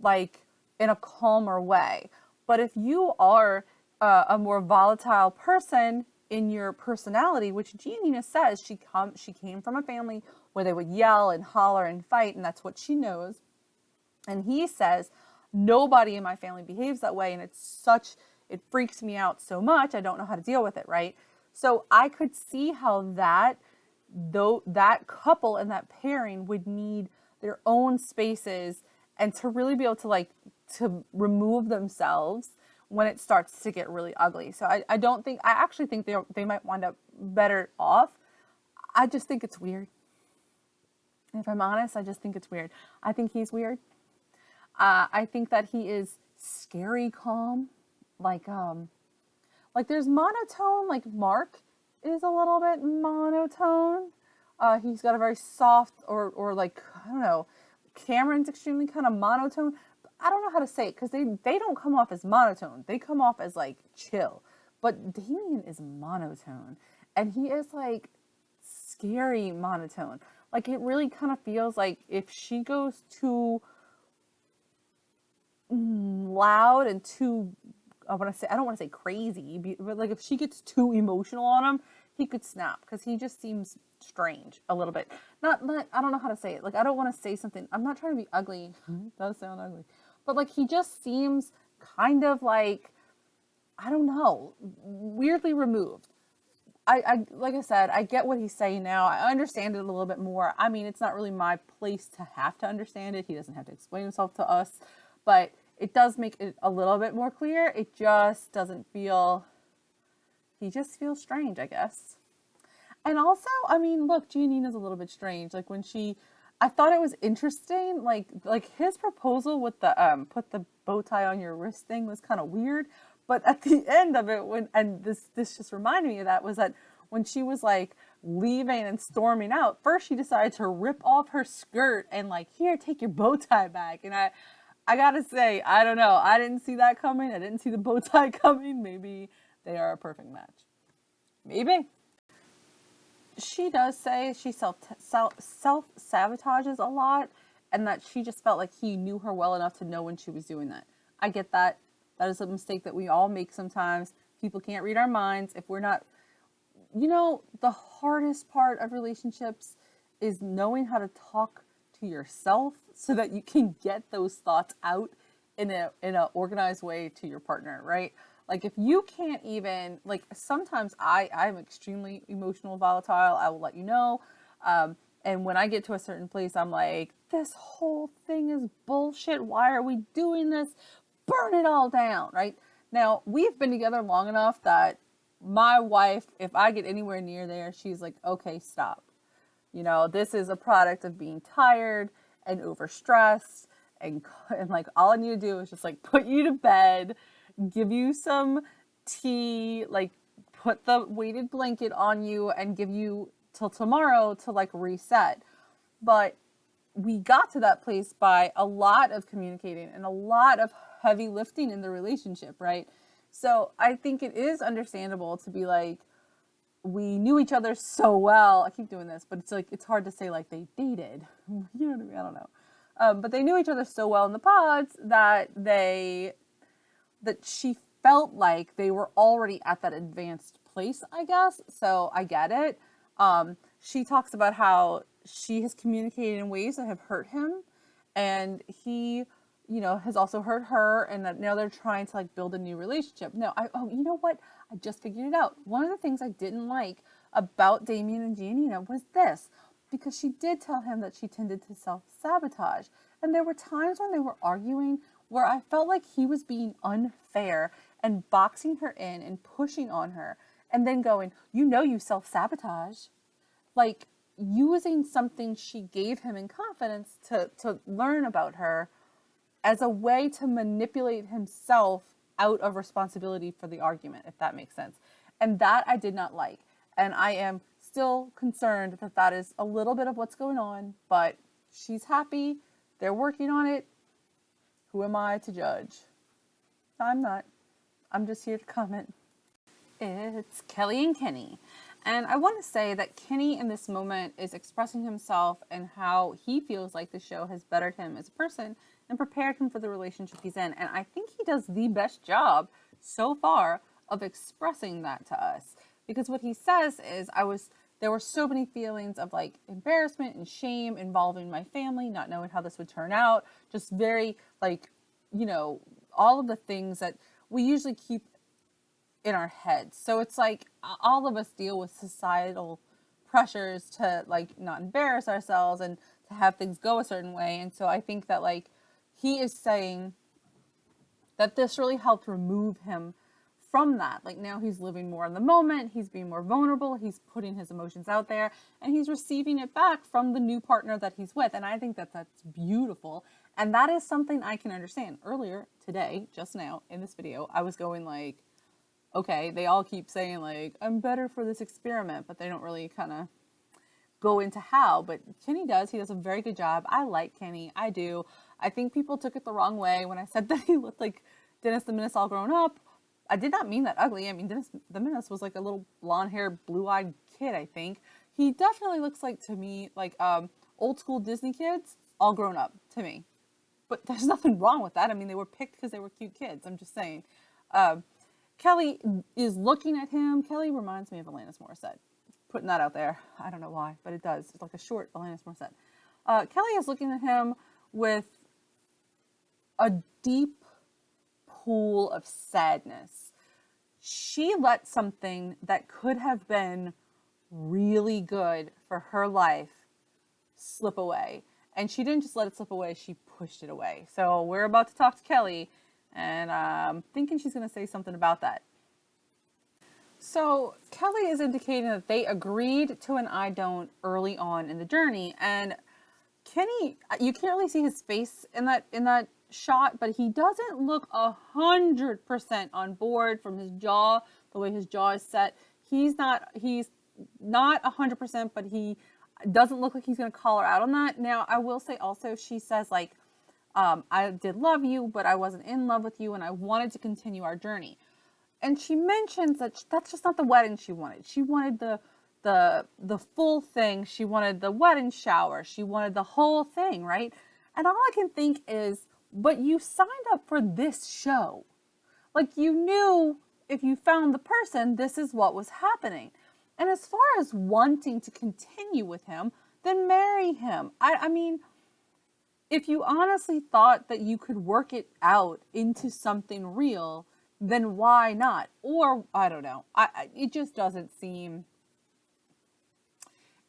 like in a calmer way. But if you are a more volatile person in your personality, which Giannina says she came from a family where they would yell and holler and fight, and that's what she knows. And he says, nobody in my family behaves that way, and it's It freaks me out so much. I don't know how to deal with it, right? So I could see how that couple and that pairing would need their own spaces and to really be able to like to remove themselves when it starts to get really ugly. So I don't think, I actually think they might wind up better off. I just think it's weird. If I'm honest, I just think it's weird. I think he's weird. I think that he is scary calm. Like there's monotone, like Mark is a little bit monotone. He's got a very soft or like, I don't know, Cameron's extremely kind of monotone. I don't know how to say it because they don't come off as monotone. They come off as like chill. But Damian is monotone. And he is like scary monotone. Like it really kind of feels like if she goes too loud and too, I don't want to say crazy, but like if she gets too emotional on him, he could snap because he just seems strange a little bit. Not, I don't know how to say it. Like I don't want to say something. I'm not trying to be ugly. It does sound ugly. But like he just seems kind of like, I don't know, weirdly removed. I like I said, I get what he's saying now. I understand it a little bit more. I mean, it's not really my place to have to understand it. He doesn't have to explain himself to us, but it does make it a little bit more clear. It just doesn't feel, he just feels strange, I guess. And also, I mean, look, Giannina's a little bit strange. Like when I thought it was interesting, like his proposal with the put the bow tie on your wrist thing was kind of weird. But at the end of it, this just reminded me of that, was that when she was like leaving and storming out, first she decided to rip off her skirt and like, here, take your bow tie back. And I gotta say, I don't know. I didn't see that coming. I didn't see the bow tie coming. Maybe they are a perfect match. Maybe. She does say she self-sabotages a lot and that she just felt like he knew her well enough to know when she was doing that. I get that. That is a mistake that we all make sometimes. People can't read our minds. If we're not, the hardest part of relationships is knowing how to talk to yourself so that you can get those thoughts out in a organized way to your partner, right? Like if you can't even, like sometimes I'm extremely emotional volatile. I will let you know. And when I get to a certain place, I'm like, this whole thing is bullshit. Why are we doing this? Burn it all down, right? Now, we've been together long enough that my wife, if I get anywhere near there, she's like, okay, stop. This is a product of being tired and overstressed and like all I need to do is just like put you to bed, give you some tea, like put the weighted blanket on you and give you till tomorrow to like reset. But we got to that place by a lot of communicating and a lot of heavy lifting in the relationship, right? So I think it is understandable to be like, we knew each other so well. I keep doing this, but it's like, it's hard to say like they dated. You know what I mean? I don't know. But they knew each other so well in the pods that she felt like they were already at that advanced place, I guess. So I get it. She talks about how she has communicated in ways that have hurt him, and he, has also hurt her, and that now they're trying to like build a new relationship. Now, you know what? I just figured it out. One of the things I didn't like about Damian and Giannina was this, because she did tell him that she tended to self-sabotage, and there were times when they were arguing where I felt like he was being unfair and boxing her in and pushing on her, and then going, you self-sabotage. Like, using something she gave him in confidence to learn about her as a way to manipulate himself out of responsibility for the argument, if that makes sense. And that I did not like. And I am still concerned that that is a little bit of what's going on, but she's happy. They're working on it. Who am I to judge? I'm not. I'm just here to comment. It's Kelly and Kenny. And I want to say that Kenny in this moment is expressing himself and how he feels like the show has bettered him as a person and prepared him for the relationship he's in. And I think he does the best job so far of expressing that to us. Because what he says is, there were so many feelings of like embarrassment and shame involving my family, not knowing how this would turn out. Just very like, all of the things that we usually keep in our heads. So it's like all of us deal with societal pressures to like not embarrass ourselves and to have things go a certain way. And so I think that like he is saying that this really helped remove him from that. Like now he's living more in the moment, he's being more vulnerable, he's putting his emotions out there, and he's receiving it back from the new partner that he's with. And I think that that's beautiful. And that is something I can understand. Earlier today, just now in this video, I was going like, okay, they all keep saying like, I'm better for this experiment, but they don't really kind of go into how. But Kenny does. He does a very good job. I like Kenny. I do. I think people took it the wrong way when I said that he looked like Dennis the Menace all grown up. I did not mean that ugly. I mean, Dennis the Menace was like a little blonde-haired, blue-eyed kid, I think. He definitely looks like, to me, like old school Disney kids all grown up to me. But there's nothing wrong with that. I mean, they were picked because they were cute kids. I'm just saying. Kelly is looking at him. Kelly reminds me of Alanis Morissette. Putting that out there. I don't know why, but it does. It's like a short Alanis Morissette. Kelly is looking at him with a deep pool of sadness. She let something that could have been really good for her life slip away. And she didn't just let it slip away, she pushed it away. So we're about to talk to Kelly, and I'm thinking she's going to say something about that. So Kelly is indicating that they agreed to an I don't early on in the journey. And Kenny, you can't really see his face in that shot, but he doesn't look 100% on board from his jaw, the way his jaw is set. He's not 100%, but he doesn't look like he's going to call her out on that. Now, I will say also, she says like, I did love you, but I wasn't in love with you, and I wanted to continue our journey. And she mentions that that's just not the wedding she wanted. She wanted the full thing. She wanted the wedding shower. She wanted the whole thing, right? And all I can think is, but you signed up for this show. Like, you knew if you found the person, this is what was happening. And as far as wanting to continue with him, then marry him. I mean, if you honestly thought that you could work it out into something real, then why not? Or, I don't know. It just doesn't seem,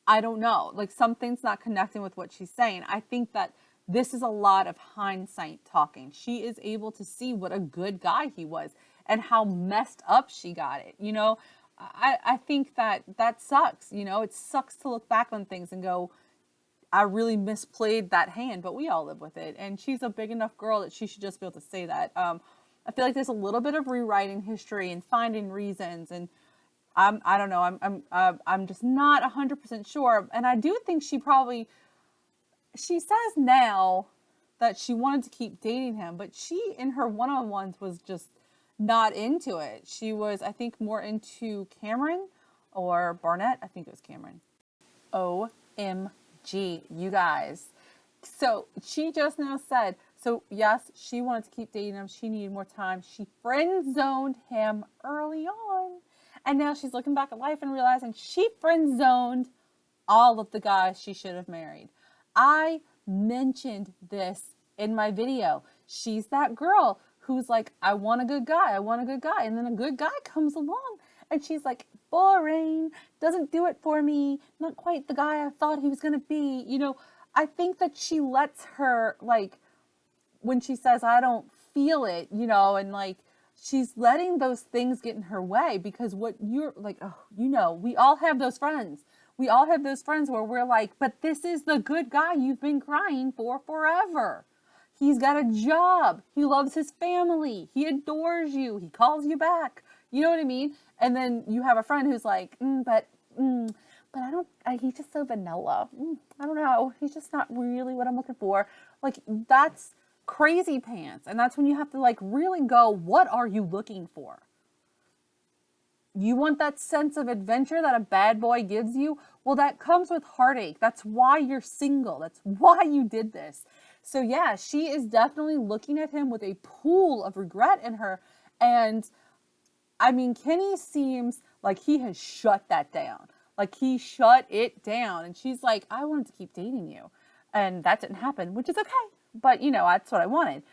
I don't know. Like, something's not connecting with what she's saying. I think that this is a lot of hindsight talking. She is able to see what a good guy he was and how messed up she got it. You know, I think that sucks. You know, it sucks to look back on things and go, I really misplayed that hand, but we all live with it. And she's a big enough girl that she should just be able to say that. I feel like there's a little bit of rewriting history and finding reasons, and I don't know. I'm just not 100% sure. And I do think she says now that she wanted to keep dating him, but she in her one-on-ones was just not into it. She was, I think, more into Cameron or Barnett. I think it was Cameron. OMG, you guys. So she just now said, so yes, she wanted to keep dating him. She needed more time. She friend zoned him early on. And now she's looking back at life and realizing she friend zoned all of the guys she should have married. I mentioned this in my video. She's that girl who's like, I want a good guy. I want a good guy. And then a good guy comes along and she's like, boring, doesn't do it for me. Not quite the guy I thought he was going to be. You know, I think that she lets her, like, when she says, I don't feel it, you know, and like, she's letting those things get in her way, because what you're like, oh, you know, we all have those friends. We all have those friends where we're like, but this is the good guy you've been crying for forever. He's got a job. He loves his family. He adores you. He calls you back. You know what I mean? And then you have a friend who's like, but I don't, he's just so vanilla. I don't know. He's just not really what I'm looking for. Like, that's crazy pants. And that's when you have to like really go, what are you looking for? You want that sense of adventure that a bad boy gives you? Well, that comes with heartache. That's why you're single. That's why you did this. So yeah, she is definitely looking at him with a pool of regret in her. And I mean, Kenny seems like he has shut that down. Like, he shut it down. And she's like, I wanted to keep dating you. And that didn't happen, which is okay. But, you know, that's what I wanted.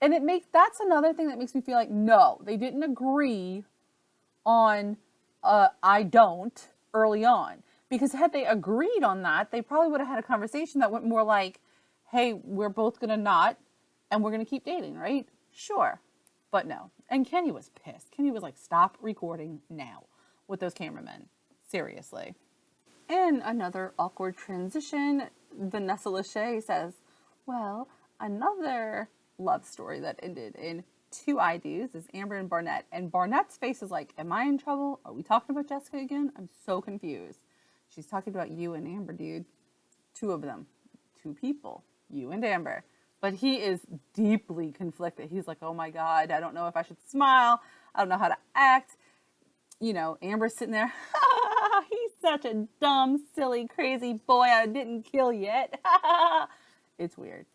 And that's another thing that makes me feel like, no, they didn't agree on I don't early on. Because had they agreed on that, they probably would have had a conversation that went more like, hey, we're both going to not, and we're going to keep dating, right? Sure. But no. And Kenny was pissed. Kenny was like, stop recording now with those cameramen. Seriously. In another awkward transition, Vanessa Lachey says, well, another love story that ended in two I do's is Amber and Barnett. And Barnett's face is like, am I in trouble? Are we talking about Jessica again? I'm so confused. She's talking about you and Amber, dude. Two of them. Two people. You and Amber. But he is deeply conflicted. He's like, oh my God, I don't know if I should smile. I don't know how to act. You know, Amber's sitting there. He's such a dumb, silly, crazy boy I didn't kill yet. It's weird.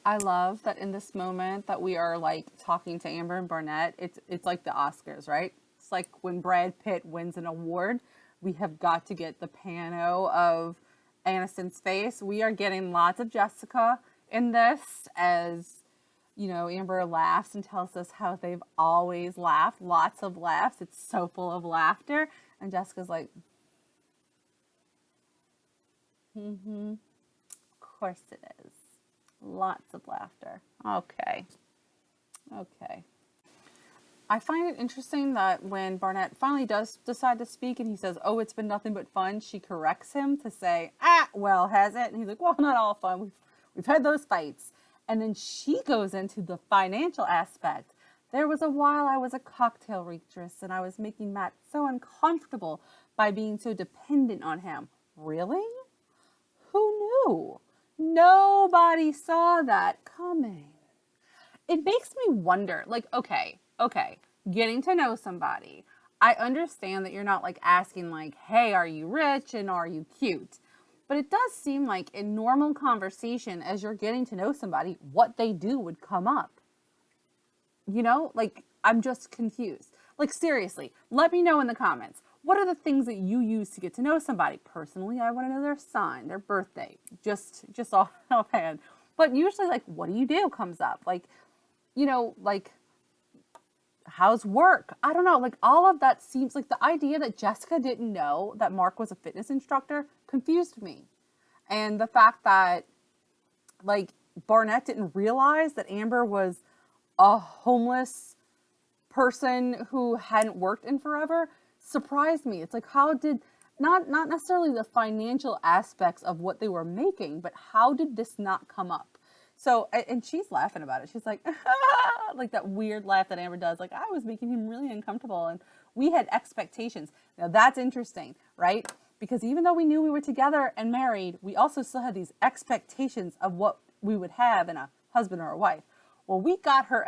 I love that in this moment that we are like talking to Amber and Barnett. It's like the Oscars, right? It's like when Brad Pitt wins an award. We have got to get the pano of Aniston's face. We are getting lots of Jessica in this as, you know, Amber laughs and tells us how they've always laughed. Lots of laughs. It's so full of laughter. And Jessica's like, of course it is. Lots of laughter. Okay. I find it interesting that when Barnett finally does decide to speak and he says, oh, it's been nothing but fun, she corrects him to say, well, has it? And he's like, well, not all fun. We've had those fights. And then she goes into the financial aspect. There was a while I was a cocktail waitress and I was making Matt so uncomfortable by being so dependent on him. Really? Who knew? Nobody saw that coming. It makes me wonder, like, okay, getting to know somebody. I understand that you're not like asking like, hey, are you rich and are you cute? But it does seem like in normal conversation, as you're getting to know somebody, what they do would come up. You know, like, I'm just confused. Like, seriously, let me know in the comments. What are the things that you use to get to know somebody? Personally, I want to know their sign, their birthday, just offhand. But usually, like, what do you do comes up. Like, you know, like, how's work? I don't know. Like, all of that seems like the idea that Jessica didn't know that Mark was a fitness instructor confused me. And the fact that, like, Barnett didn't realize that Amber was a homeless person who hadn't worked in forever surprised me. It's like, how did, not necessarily the financial aspects of what they were making, but how did this not come up? So, and she's laughing about it. She's like, like that weird laugh that Amber does. Like, I was making him really uncomfortable and we had expectations. Now that's interesting, right? Because even though we knew we were together and married, we also still had these expectations of what we would have in a husband or a wife. Well, we got her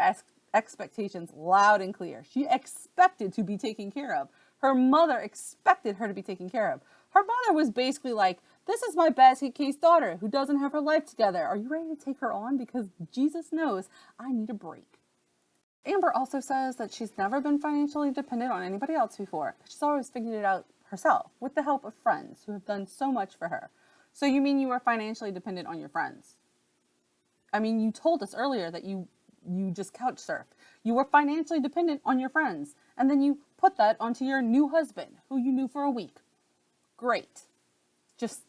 expectations loud and clear. She expected to be taken care of. Her mother expected her to be taken care of. Her mother was basically like, this is my basket case daughter who doesn't have her life together. Are you ready to take her on? Because Jesus knows I need a break. Amber also says that she's never been financially dependent on anybody else before. She's always figured it out herself with the help of friends who have done so much for her. So you mean you were financially dependent on your friends? I mean, you told us earlier that you just couch surfed. You were financially dependent on your friends. And then you put that onto your new husband who you knew for a week. Great. Just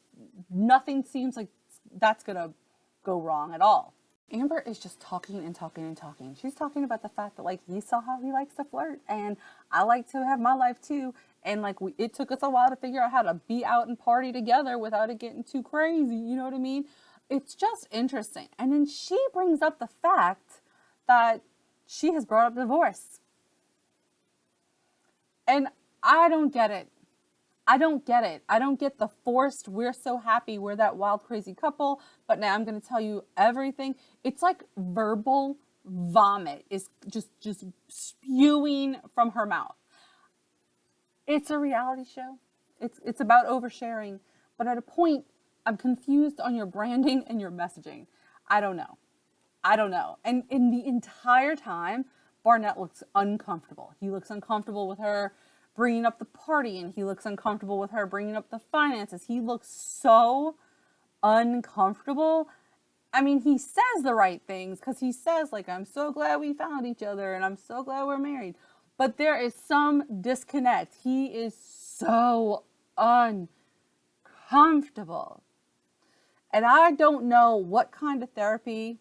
nothing seems like that's going to go wrong at all. Amber is just talking and talking and talking. She's talking about the fact that, like, he saw how he likes to flirt and I like to have my life too. And like, it took us a while to figure out how to be out and party together without it getting too crazy. You know what I mean? It's just interesting. And then she brings up the fact that she has brought up divorce. And I don't get it. I don't get it. I don't get the forced, we're so happy, we're that wild, crazy couple, but now I'm going to tell you everything. It's like verbal vomit is just spewing from her mouth. It's a reality show. It's about oversharing, but at a point, I'm confused on your branding and your messaging. I don't know. And in the entire time, Barnett looks uncomfortable. He looks uncomfortable with her bringing up the party, and he looks uncomfortable with her bringing up the finances. He looks so uncomfortable. I mean, he says the right things because he says, like, I'm so glad we found each other and I'm so glad we're married. But there is some disconnect. He is so uncomfortable. And I don't know what kind of therapy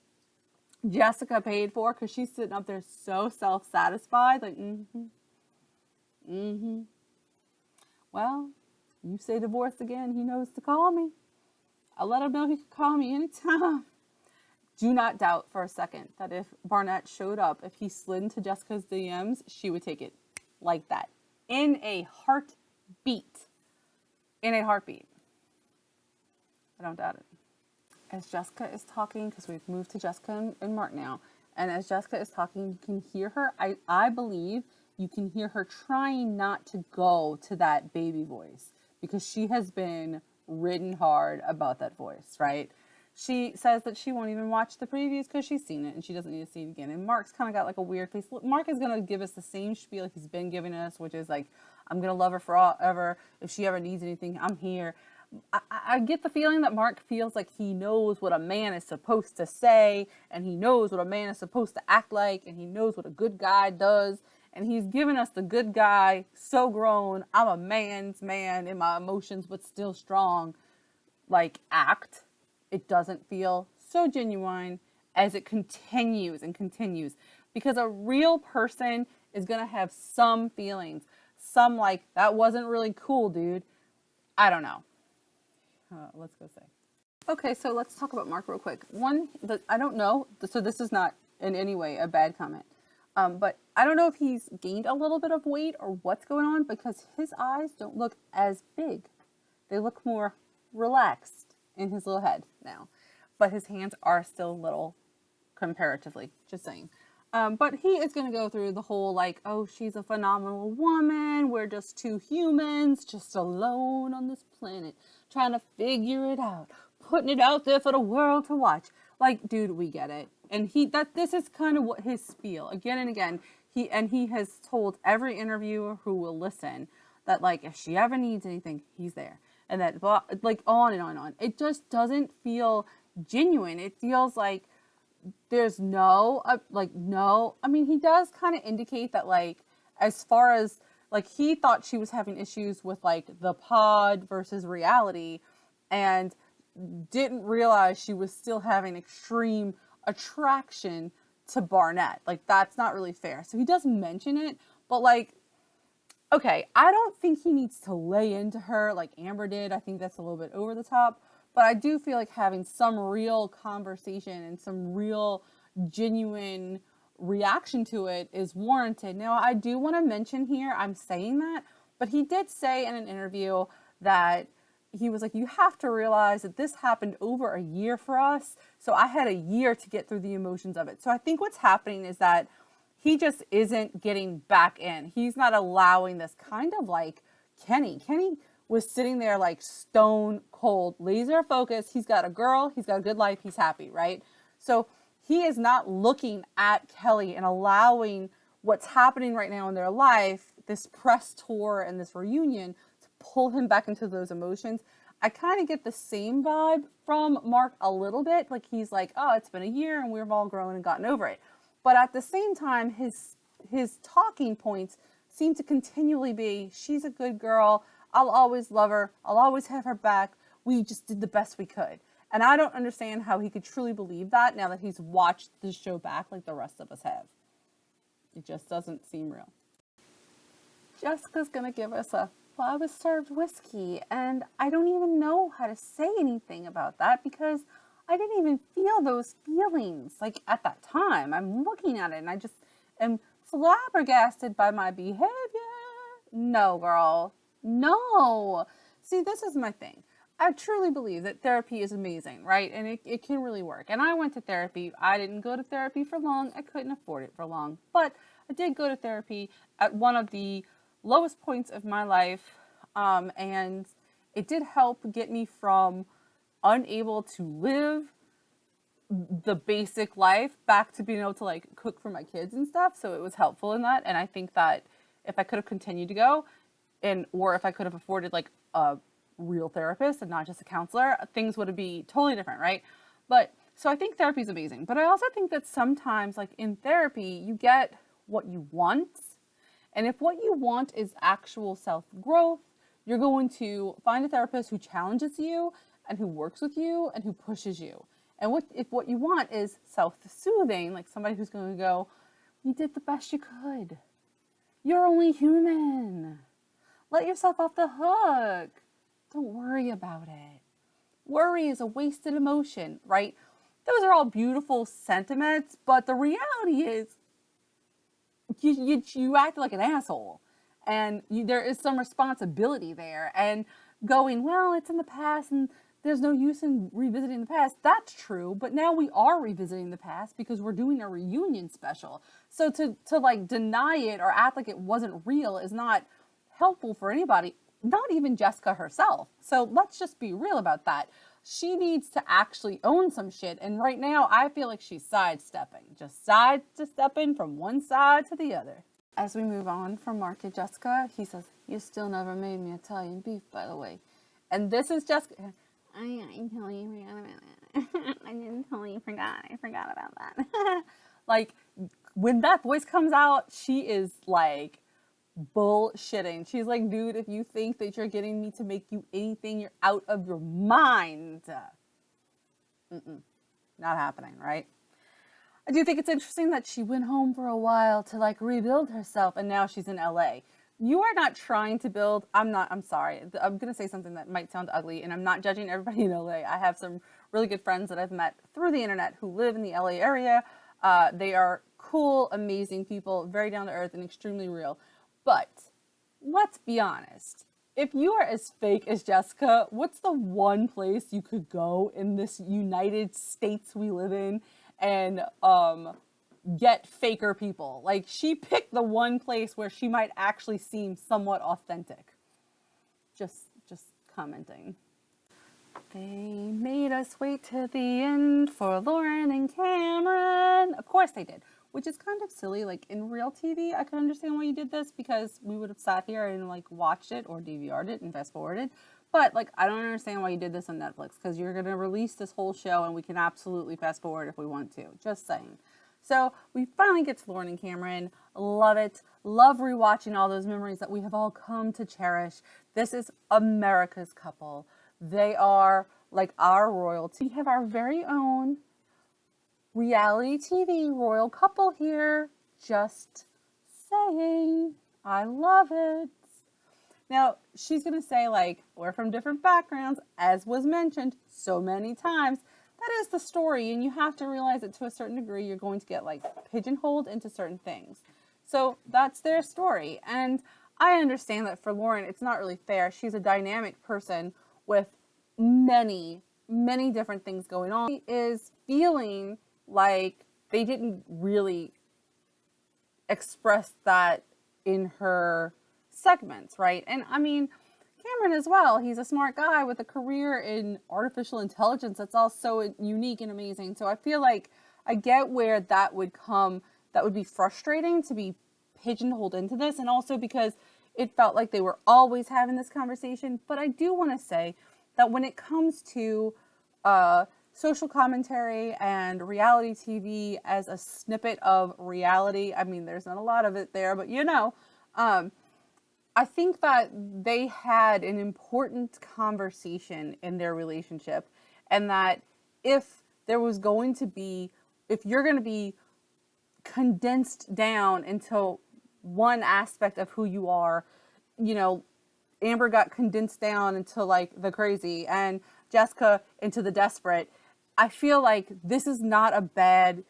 Jessica paid for, because she's sitting up there so self-satisfied. Like, well, you say divorce again, he knows to call me. I let him know he could call me anytime. Do not doubt for a second that if Barnett showed up, if he slid into Jessica's DMs, she would take it like that. In a heartbeat. In a heartbeat. I don't doubt it. As Jessica is talking, because we've moved to Jessica and Mark now, and as Jessica is talking, you can hear her, I believe you can hear her trying not to go to that baby voice, because she has been ridden hard about that voice, right? She says that she won't even watch the previews because she's seen it and she doesn't need to see it again. And Mark's kind of got like a weird face. Mark is going to give us the same spiel he's been giving us, which is like, I'm going to love her forever. If she ever needs anything, I'm here. I get the feeling that Mark feels like he knows what a man is supposed to say, and he knows what a man is supposed to act like, and he knows what a good guy does. And he's given us the good guy, so grown, I'm a man's man in my emotions, but still strong, like act. It doesn't feel so genuine as it continues and continues, because a real person is going to have some feelings, some like, that wasn't really cool, dude. I don't know. Let's go say. Okay, so let's talk about Mark real quick. One, I don't know, so this is not in any way a bad comment, but I don't know if he's gained a little bit of weight or what's going on, because his eyes don't look as big. They look more relaxed in his little head now, but his hands are still little comparatively, just saying. But he is going to go through the whole like, oh, she's a phenomenal woman. We're just two humans, just alone on this planet, trying to figure it out, putting it out there for the world to watch. Like, dude, we get it. And this is kind of what his spiel again and again. He has told every interviewer who will listen that like, if she ever needs anything, he's there. And that like on and on and on. It just doesn't feel genuine. It feels like there's no. I mean, he does kind of indicate that like, as far as like, he thought she was having issues with like the pod versus reality, and didn't realize she was still having extreme attraction to Barnett. Like, that's not really fair. So he does mention it, but like, okay, I don't think he needs to lay into her like Amber did. I think that's a little bit over the top. But I do feel like having some real conversation and some real genuine reaction to it is warranted. Now, I do want to mention here, I'm saying that, but he did say in an interview that he was like, you have to realize that this happened over a year for us. So I had a year to get through the emotions of it. So I think what's happening is that he just isn't getting back in. He's not allowing this, kind of like Kenny. Kenny was sitting there like stone cold, laser focused. He's got a girl, he's got a good life, he's happy, right? So he is not looking at Kelly and allowing what's happening right now in their life, this press tour and this reunion, to pull him back into those emotions. I kind of get the same vibe from Mark a little bit. Like, he's like, oh, it's been a year and we've all grown and gotten over it. But at the same time, his talking points seem to continually be, she's a good girl, I'll always love her, I'll always have her back, we just did the best we could. And I don't understand how he could truly believe that now that he's watched the show back like the rest of us have. It just doesn't seem real. Jessica's gonna give us well, I was served whiskey, and I don't even know how to say anything about that, because I didn't even feel those feelings, like, at that time. I'm looking at it, and I just am flabbergasted by my behavior. No, girl. No. See, this is my thing. I truly believe that therapy is amazing, right? And it can really work. And I went to therapy. I didn't go to therapy for long. I couldn't afford it for long. But I did go to therapy at one of the lowest points of my life. And it did help get me from unable to live the basic life back to being able to like cook for my kids and stuff. So it was helpful in that. And I think that if I could have continued to go, or if I could have afforded like a real therapist and not just a counselor, things would be totally different, right? But so I think therapy is amazing. But I also think that sometimes, like in therapy, you get what you want And if what you want is actual self-growth, you're going to find a therapist who challenges you and who works with you and who pushes you. And if what you want is self-soothing, like somebody who's going to go, you did the best you could. You're only human. Let yourself off the hook. Don't worry about it. Worry is a wasted emotion, right? Those are all beautiful sentiments, but the reality is you act like an asshole. And there is some responsibility there. And going, well, it's in the past and there's no use in revisiting the past. That's true. But now we are revisiting the past because we're doing a reunion special. So to like deny it or act like it wasn't real is not helpful for anybody, not even Jessica herself. So let's just be real about that. She needs to actually own some shit. And right now I feel like she's sidestepping, just sidestepping from one side to the other. As we move on from Mark to Jessica, he says, you still never made me Italian beef, by the way. And this is Jessica. I totally forgot about that. I didn't totally forgot. I forgot about that. Like, when that voice comes out, she is like bullshitting. She's like, dude, if you think that you're getting me to make you anything, you're out of your mind. Not happening, right? I do think it's interesting that she went home for a while to like rebuild herself and now she's in LA. You are not trying to build, I'm sorry. I'm going to say something that might sound ugly and I'm not judging everybody in LA. I have some really good friends that I've met through the internet who live in the LA area. They are cool, amazing people, very down to earth and extremely real. But let's be honest. If you are as fake as Jessica, what's the one place you could go in this United States we live in and get faker people? Like, she picked the one place where she might actually seem somewhat authentic. Just commenting. They made us wait to the end for Lauren and Cameron. Of course they did, which is kind of silly. Like, in real TV, I could understand why you did this because we would have sat here and like watched it or DVR'd it and fast forwarded. But like, I don't understand why you did this on Netflix because you're going to release this whole show and we can absolutely fast forward if we want to. Just saying. So we finally get to Lauren and Cameron. Love it. Love rewatching all those memories that we have all come to cherish. This is America's couple. They are like our royalty. We have our very own reality TV royal couple here. Just saying. I love it. Now, she's going to say, like, we're from different backgrounds, as was mentioned so many times. That is the story, and you have to realize that to a certain degree, you're going to get, like, pigeonholed into certain things. So that's their story. And I understand that for Lauren, it's not really fair. She's a dynamic person with many, many different things going on. She is feeling like they didn't really express that in her segments, right? And I mean, Cameron as well, he's a smart guy with a career in artificial intelligence that's all so unique and amazing. So I feel like I get where that would come, that would be frustrating to be pigeonholed into this, and also because it felt like they were always having this conversation. But I do want to say that when it comes to social commentary and reality TV as a snippet of reality, I mean, there's not a lot of it there, but you know, I think that they had an important conversation in their relationship, and that if there was going to be, if you're going to be condensed down into one aspect of who you are, you know, Amber got condensed down into like the crazy and Jessica into the desperate. I feel like this is not a bad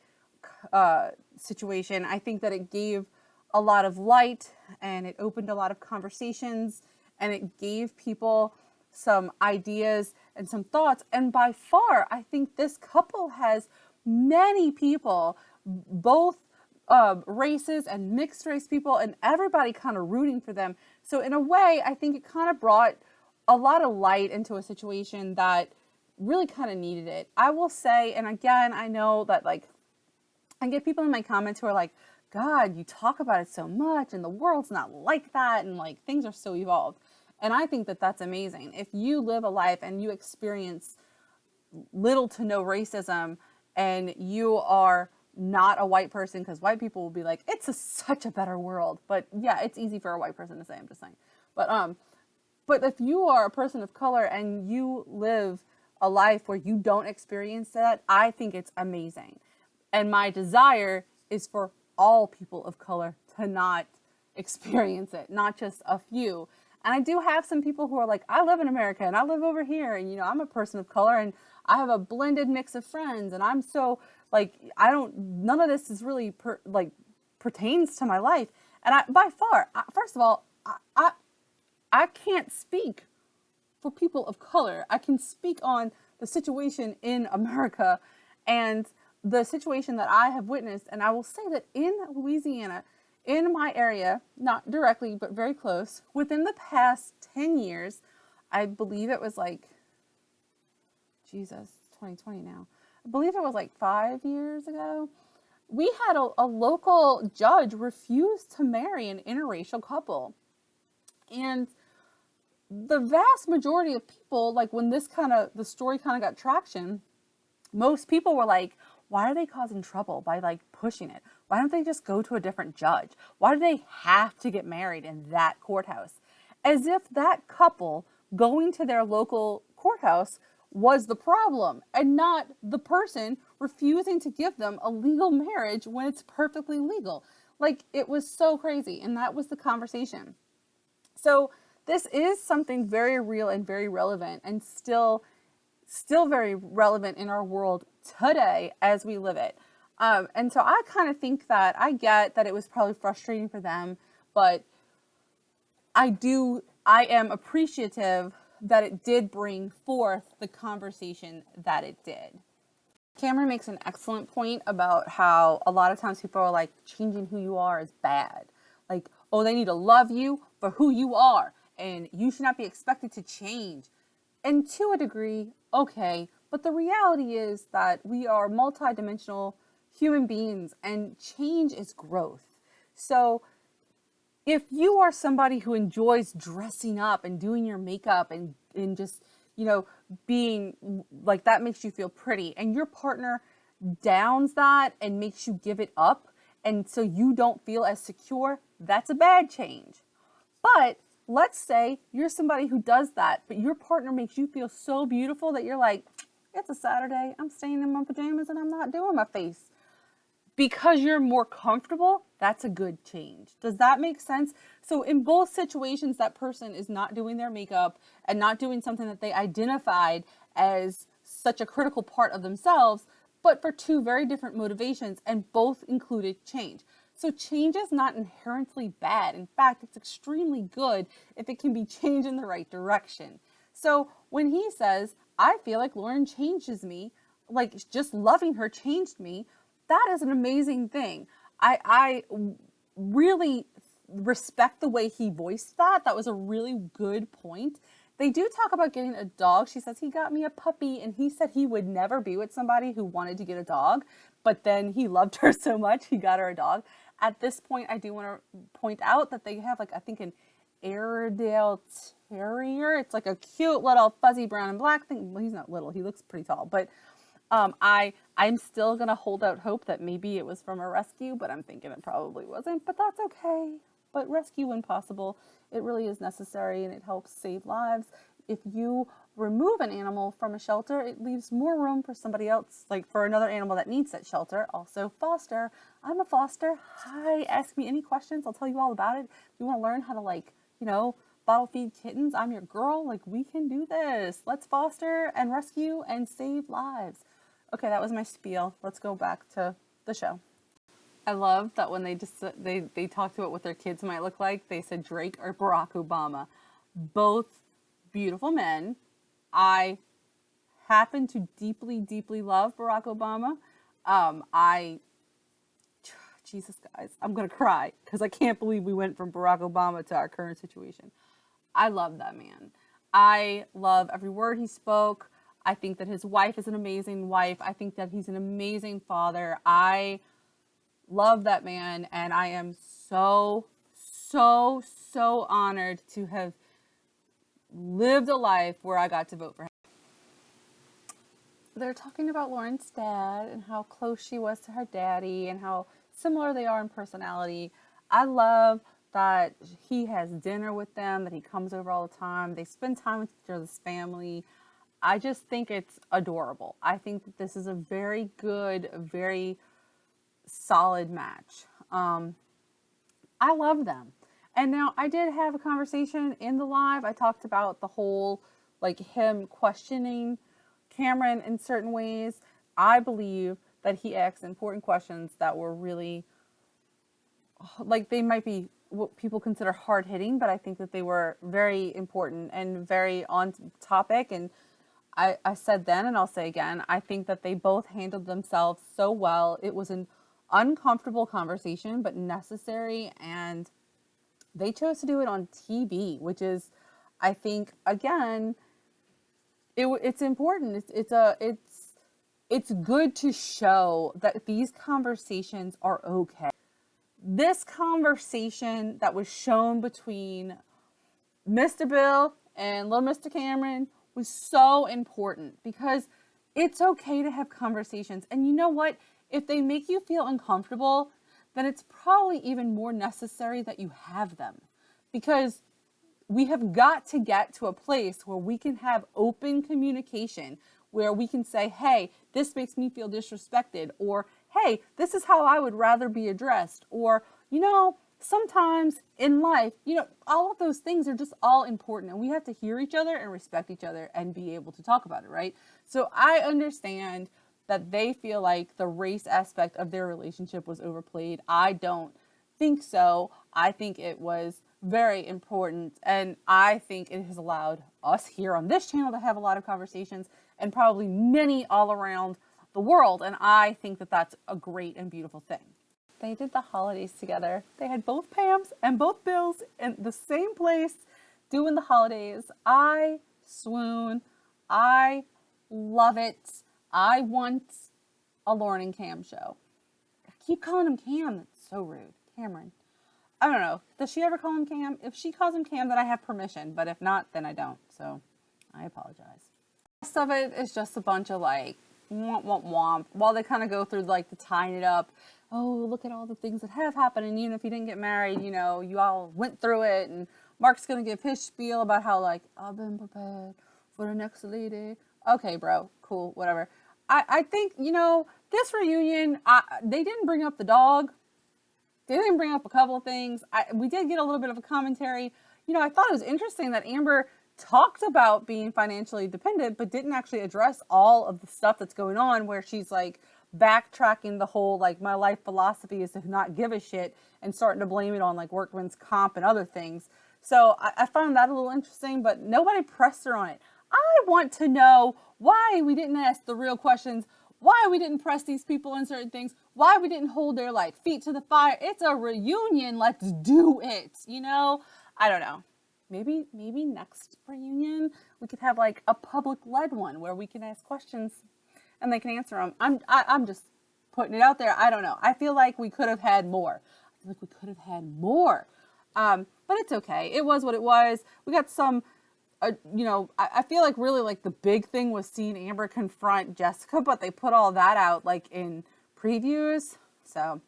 situation. I think that it gave a lot of light and it opened a lot of conversations and it gave people some ideas and some thoughts. And by far, I think this couple has many people, both races and mixed race people, and everybody kind of rooting for them. So in a way, I think it kind of brought a lot of light into a situation that really kind of needed it. I will say, and again, I know that like, I get people in my comments who are like, God, you talk about it so much and the world's not like that and like things are so evolved. And I think that that's amazing. If you live a life and you experience little to no racism and you are not a white person, because white people will be like, such a better world. But yeah, it's easy for a white person to say, I'm just saying. But if you are a person of color and you live a life where you don't experience that, I think it's amazing. And my desire is for all people of color to not experience it, not just a few. And I do have some people who are like, I live in America and I live over here, and I'm a person of color and I have a blended mix of friends, and I'm so like, none of this is really pertains to my life. And by far, first of all, I can't speak for people of color. I can speak on the situation in America and the situation that I have witnessed. And I will say that in Louisiana, in my area, not directly, but very close, within the past 10 years, I believe it was like, Jesus, 2020 now. I believe it was like 5 years ago. We had a local judge refuse to marry an interracial couple. And the vast majority of people, like when the story kind of got traction, most people were like, why are they causing trouble by like pushing it? Why don't they just go to a different judge? Why do they have to get married in that courthouse? As if that couple going to their local courthouse was the problem and not the person refusing to give them a legal marriage when it's perfectly legal. Like, it was so crazy. And that was the conversation. So this is something very real and very relevant, and still very relevant in our world today as we live it. And so I kind of think that I get that it was probably frustrating for them, but I am appreciative that it did bring forth the conversation that it did. Cameron makes an excellent point about how a lot of times people are like, changing who you are is bad. Like, oh, they need to love you for who you are, and you should not be expected to change. And to a degree, okay, but the reality is that we are multidimensional human beings, and change is growth. So if you are somebody who enjoys dressing up and doing your makeup and just, being like, that makes you feel pretty, and your partner downs that and makes you give it up, and so you don't feel as secure, that's a bad change. But let's say you're somebody who does that, but your partner makes you feel so beautiful that you're like, it's a Saturday, I'm staying in my pajamas and I'm not doing my face. Because you're more comfortable, that's a good change. Does that make sense? So in both situations, that person is not doing their makeup and not doing something that they identified as such a critical part of themselves, but for two very different motivations, and both included change. So change is not inherently bad. In fact, it's extremely good if it can be changed in the right direction. So when he says, I feel like Lauren changes me, like just loving her changed me, that is an amazing thing. I really respect the way he voiced that. That was a really good point. They do talk about getting a dog. She says, he got me a puppy, and he said he would never be with somebody who wanted to get a dog, but then he loved her so much, he got her a dog. At this point, I do want to point out that they have, like, I think an Airedale Terrier. It's like a cute little fuzzy brown and black thing. Well, he's not little. He looks pretty tall, but I'm still going to hold out hope that maybe it was from a rescue, but I'm thinking it probably wasn't, but that's okay. But rescue when possible, it really is necessary, and it helps save lives. If you remove an animal from a shelter, it leaves more room for somebody else, like for another animal that needs that shelter. Also foster. I'm a foster. Hi, ask me any questions. I'll tell you all about it. If you want to learn how to bottle feed kittens, I'm your girl. Like, we can do this. Let's foster and rescue and save lives. Okay, that was my spiel. Let's go back to the show. I love that when they talked about what their kids might look like, they said Drake or Barack Obama. Both beautiful men. I happen to deeply, deeply love Barack Obama. Jesus, guys, I'm going to cry because I can't believe we went from Barack Obama to our current situation. I love that man. I love every word he spoke. I think that his wife is an amazing wife. I think that he's an amazing father. I love that man, and I am so, so, so honored to have lived a life where I got to vote for him. they're talking about Lauren's dad and how close she was to her daddy and how similar they are in personality. I love that he has dinner with them, that he comes over all the time. They spend time with each other's family. I just think it's adorable. I think that this is a very good, very solid match. I love them. And now I did have a conversation in the live. I talked about the whole, like, him questioning Cameron in certain ways. I believe that he asked important questions that were really, like, they might be what people consider hard hitting, but I think that they were very important and very on topic. And I said then, and I'll say again, I think that they both handled themselves so well. It was an uncomfortable conversation, but necessary. And they chose to do it on TV, which is, I think, again, it's important. It's good to show that these conversations are okay. This conversation that was shown between Mr. Bill and little Mr. Cameron was so important because it's okay to have conversations. And you know what? If they make you feel uncomfortable, then it's probably even more necessary that you have them, because we have got to get to a place where we can have open communication, where we can say, hey, this makes me feel disrespected, or hey, this is how I would rather be addressed, or, sometimes in life, all of those things are just all important, and we have to hear each other and respect each other and be able to talk about it, right? So I understand that they feel like the race aspect of their relationship was overplayed. I don't think so. I think it was very important, and I think it has allowed us here on this channel to have a lot of conversations, and probably many all around the world, and I think that that's a great and beautiful thing. They did the holidays together. They had both Pams and both Bills in the same place doing the holidays. I swoon. I love it. I want a Lauren and Cam show. I keep calling him Cam. That's so rude. Cameron. I don't know. Does she ever call him Cam? If she calls him Cam, then I have permission. But if not, then I don't. So I apologize. The rest of it is just a bunch of like, womp, womp, womp. While they kind of go through like the tying it up. Oh, look at all the things that have happened. And even if you didn't get married, you all went through it. And Mark's going to give his spiel about how like, I've been prepared for the next lady. Okay, bro. Cool. Whatever. I think, this reunion, they didn't bring up the dog. They didn't bring up a couple of things. We did get a little bit of a commentary. I thought it was interesting that Amber talked about being financially dependent, but didn't actually address all of the stuff that's going on, where she's like backtracking the whole, like, my life philosophy is to not give a shit, and starting to blame it on like workman's comp and other things. So I found that a little interesting, but nobody pressed her on it. I want to know why we didn't ask the real questions, why we didn't press these people on certain things, why we didn't hold their like feet to the fire. It's a reunion. Let's do it. I don't know. Maybe next reunion we could have like a public led one where we can ask questions and they can answer them. I'm just putting it out there. I don't know. I feel like we could have had more. But it's okay. It was what it was. We got some. I feel like really like the big thing was seeing Amber confront Jessica, but they put all that out like in previews. So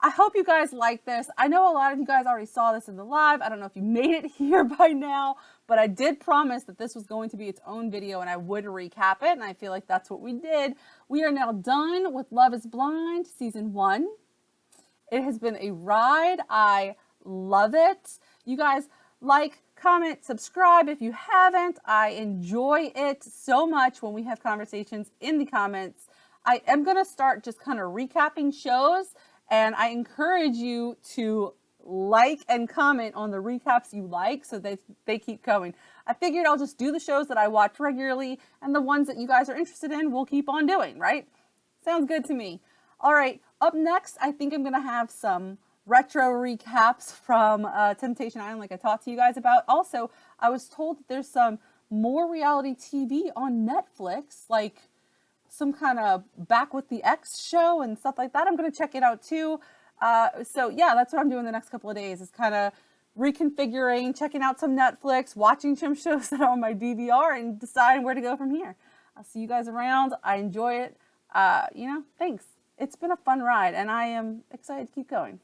I hope you guys like this. I know a lot of you guys already saw this in the live. I don't know if you made it here by now, but I did promise that this was going to be its own video and I would recap it. And I feel like that's what we did. We are now done with Love is Blind season 1. It has been a ride. I love it. You guys like, comment, subscribe if you haven't. I enjoy it so much when we have conversations in the comments. I am going to start just kind of recapping shows, and I encourage you to like and comment on the recaps you like so that they keep going. I figured I'll just do the shows that I watch regularly, and the ones that you guys are interested in we'll keep on doing, right? Sounds good to me. All right, up next, I think I'm going to have some retro recaps from Temptation Island, like I talked to you guys about. Also, I was told that there's some more reality TV on Netflix, like some kind of Back with the Ex show and stuff like that. I'm going to check it out too. So yeah, that's what I'm doing the next couple of days, is kind of reconfiguring, checking out some Netflix, watching some shows that are on my DVR, and deciding where to go from here. I'll see you guys around. I enjoy it. Thanks. It's been a fun ride, and I am excited to keep going.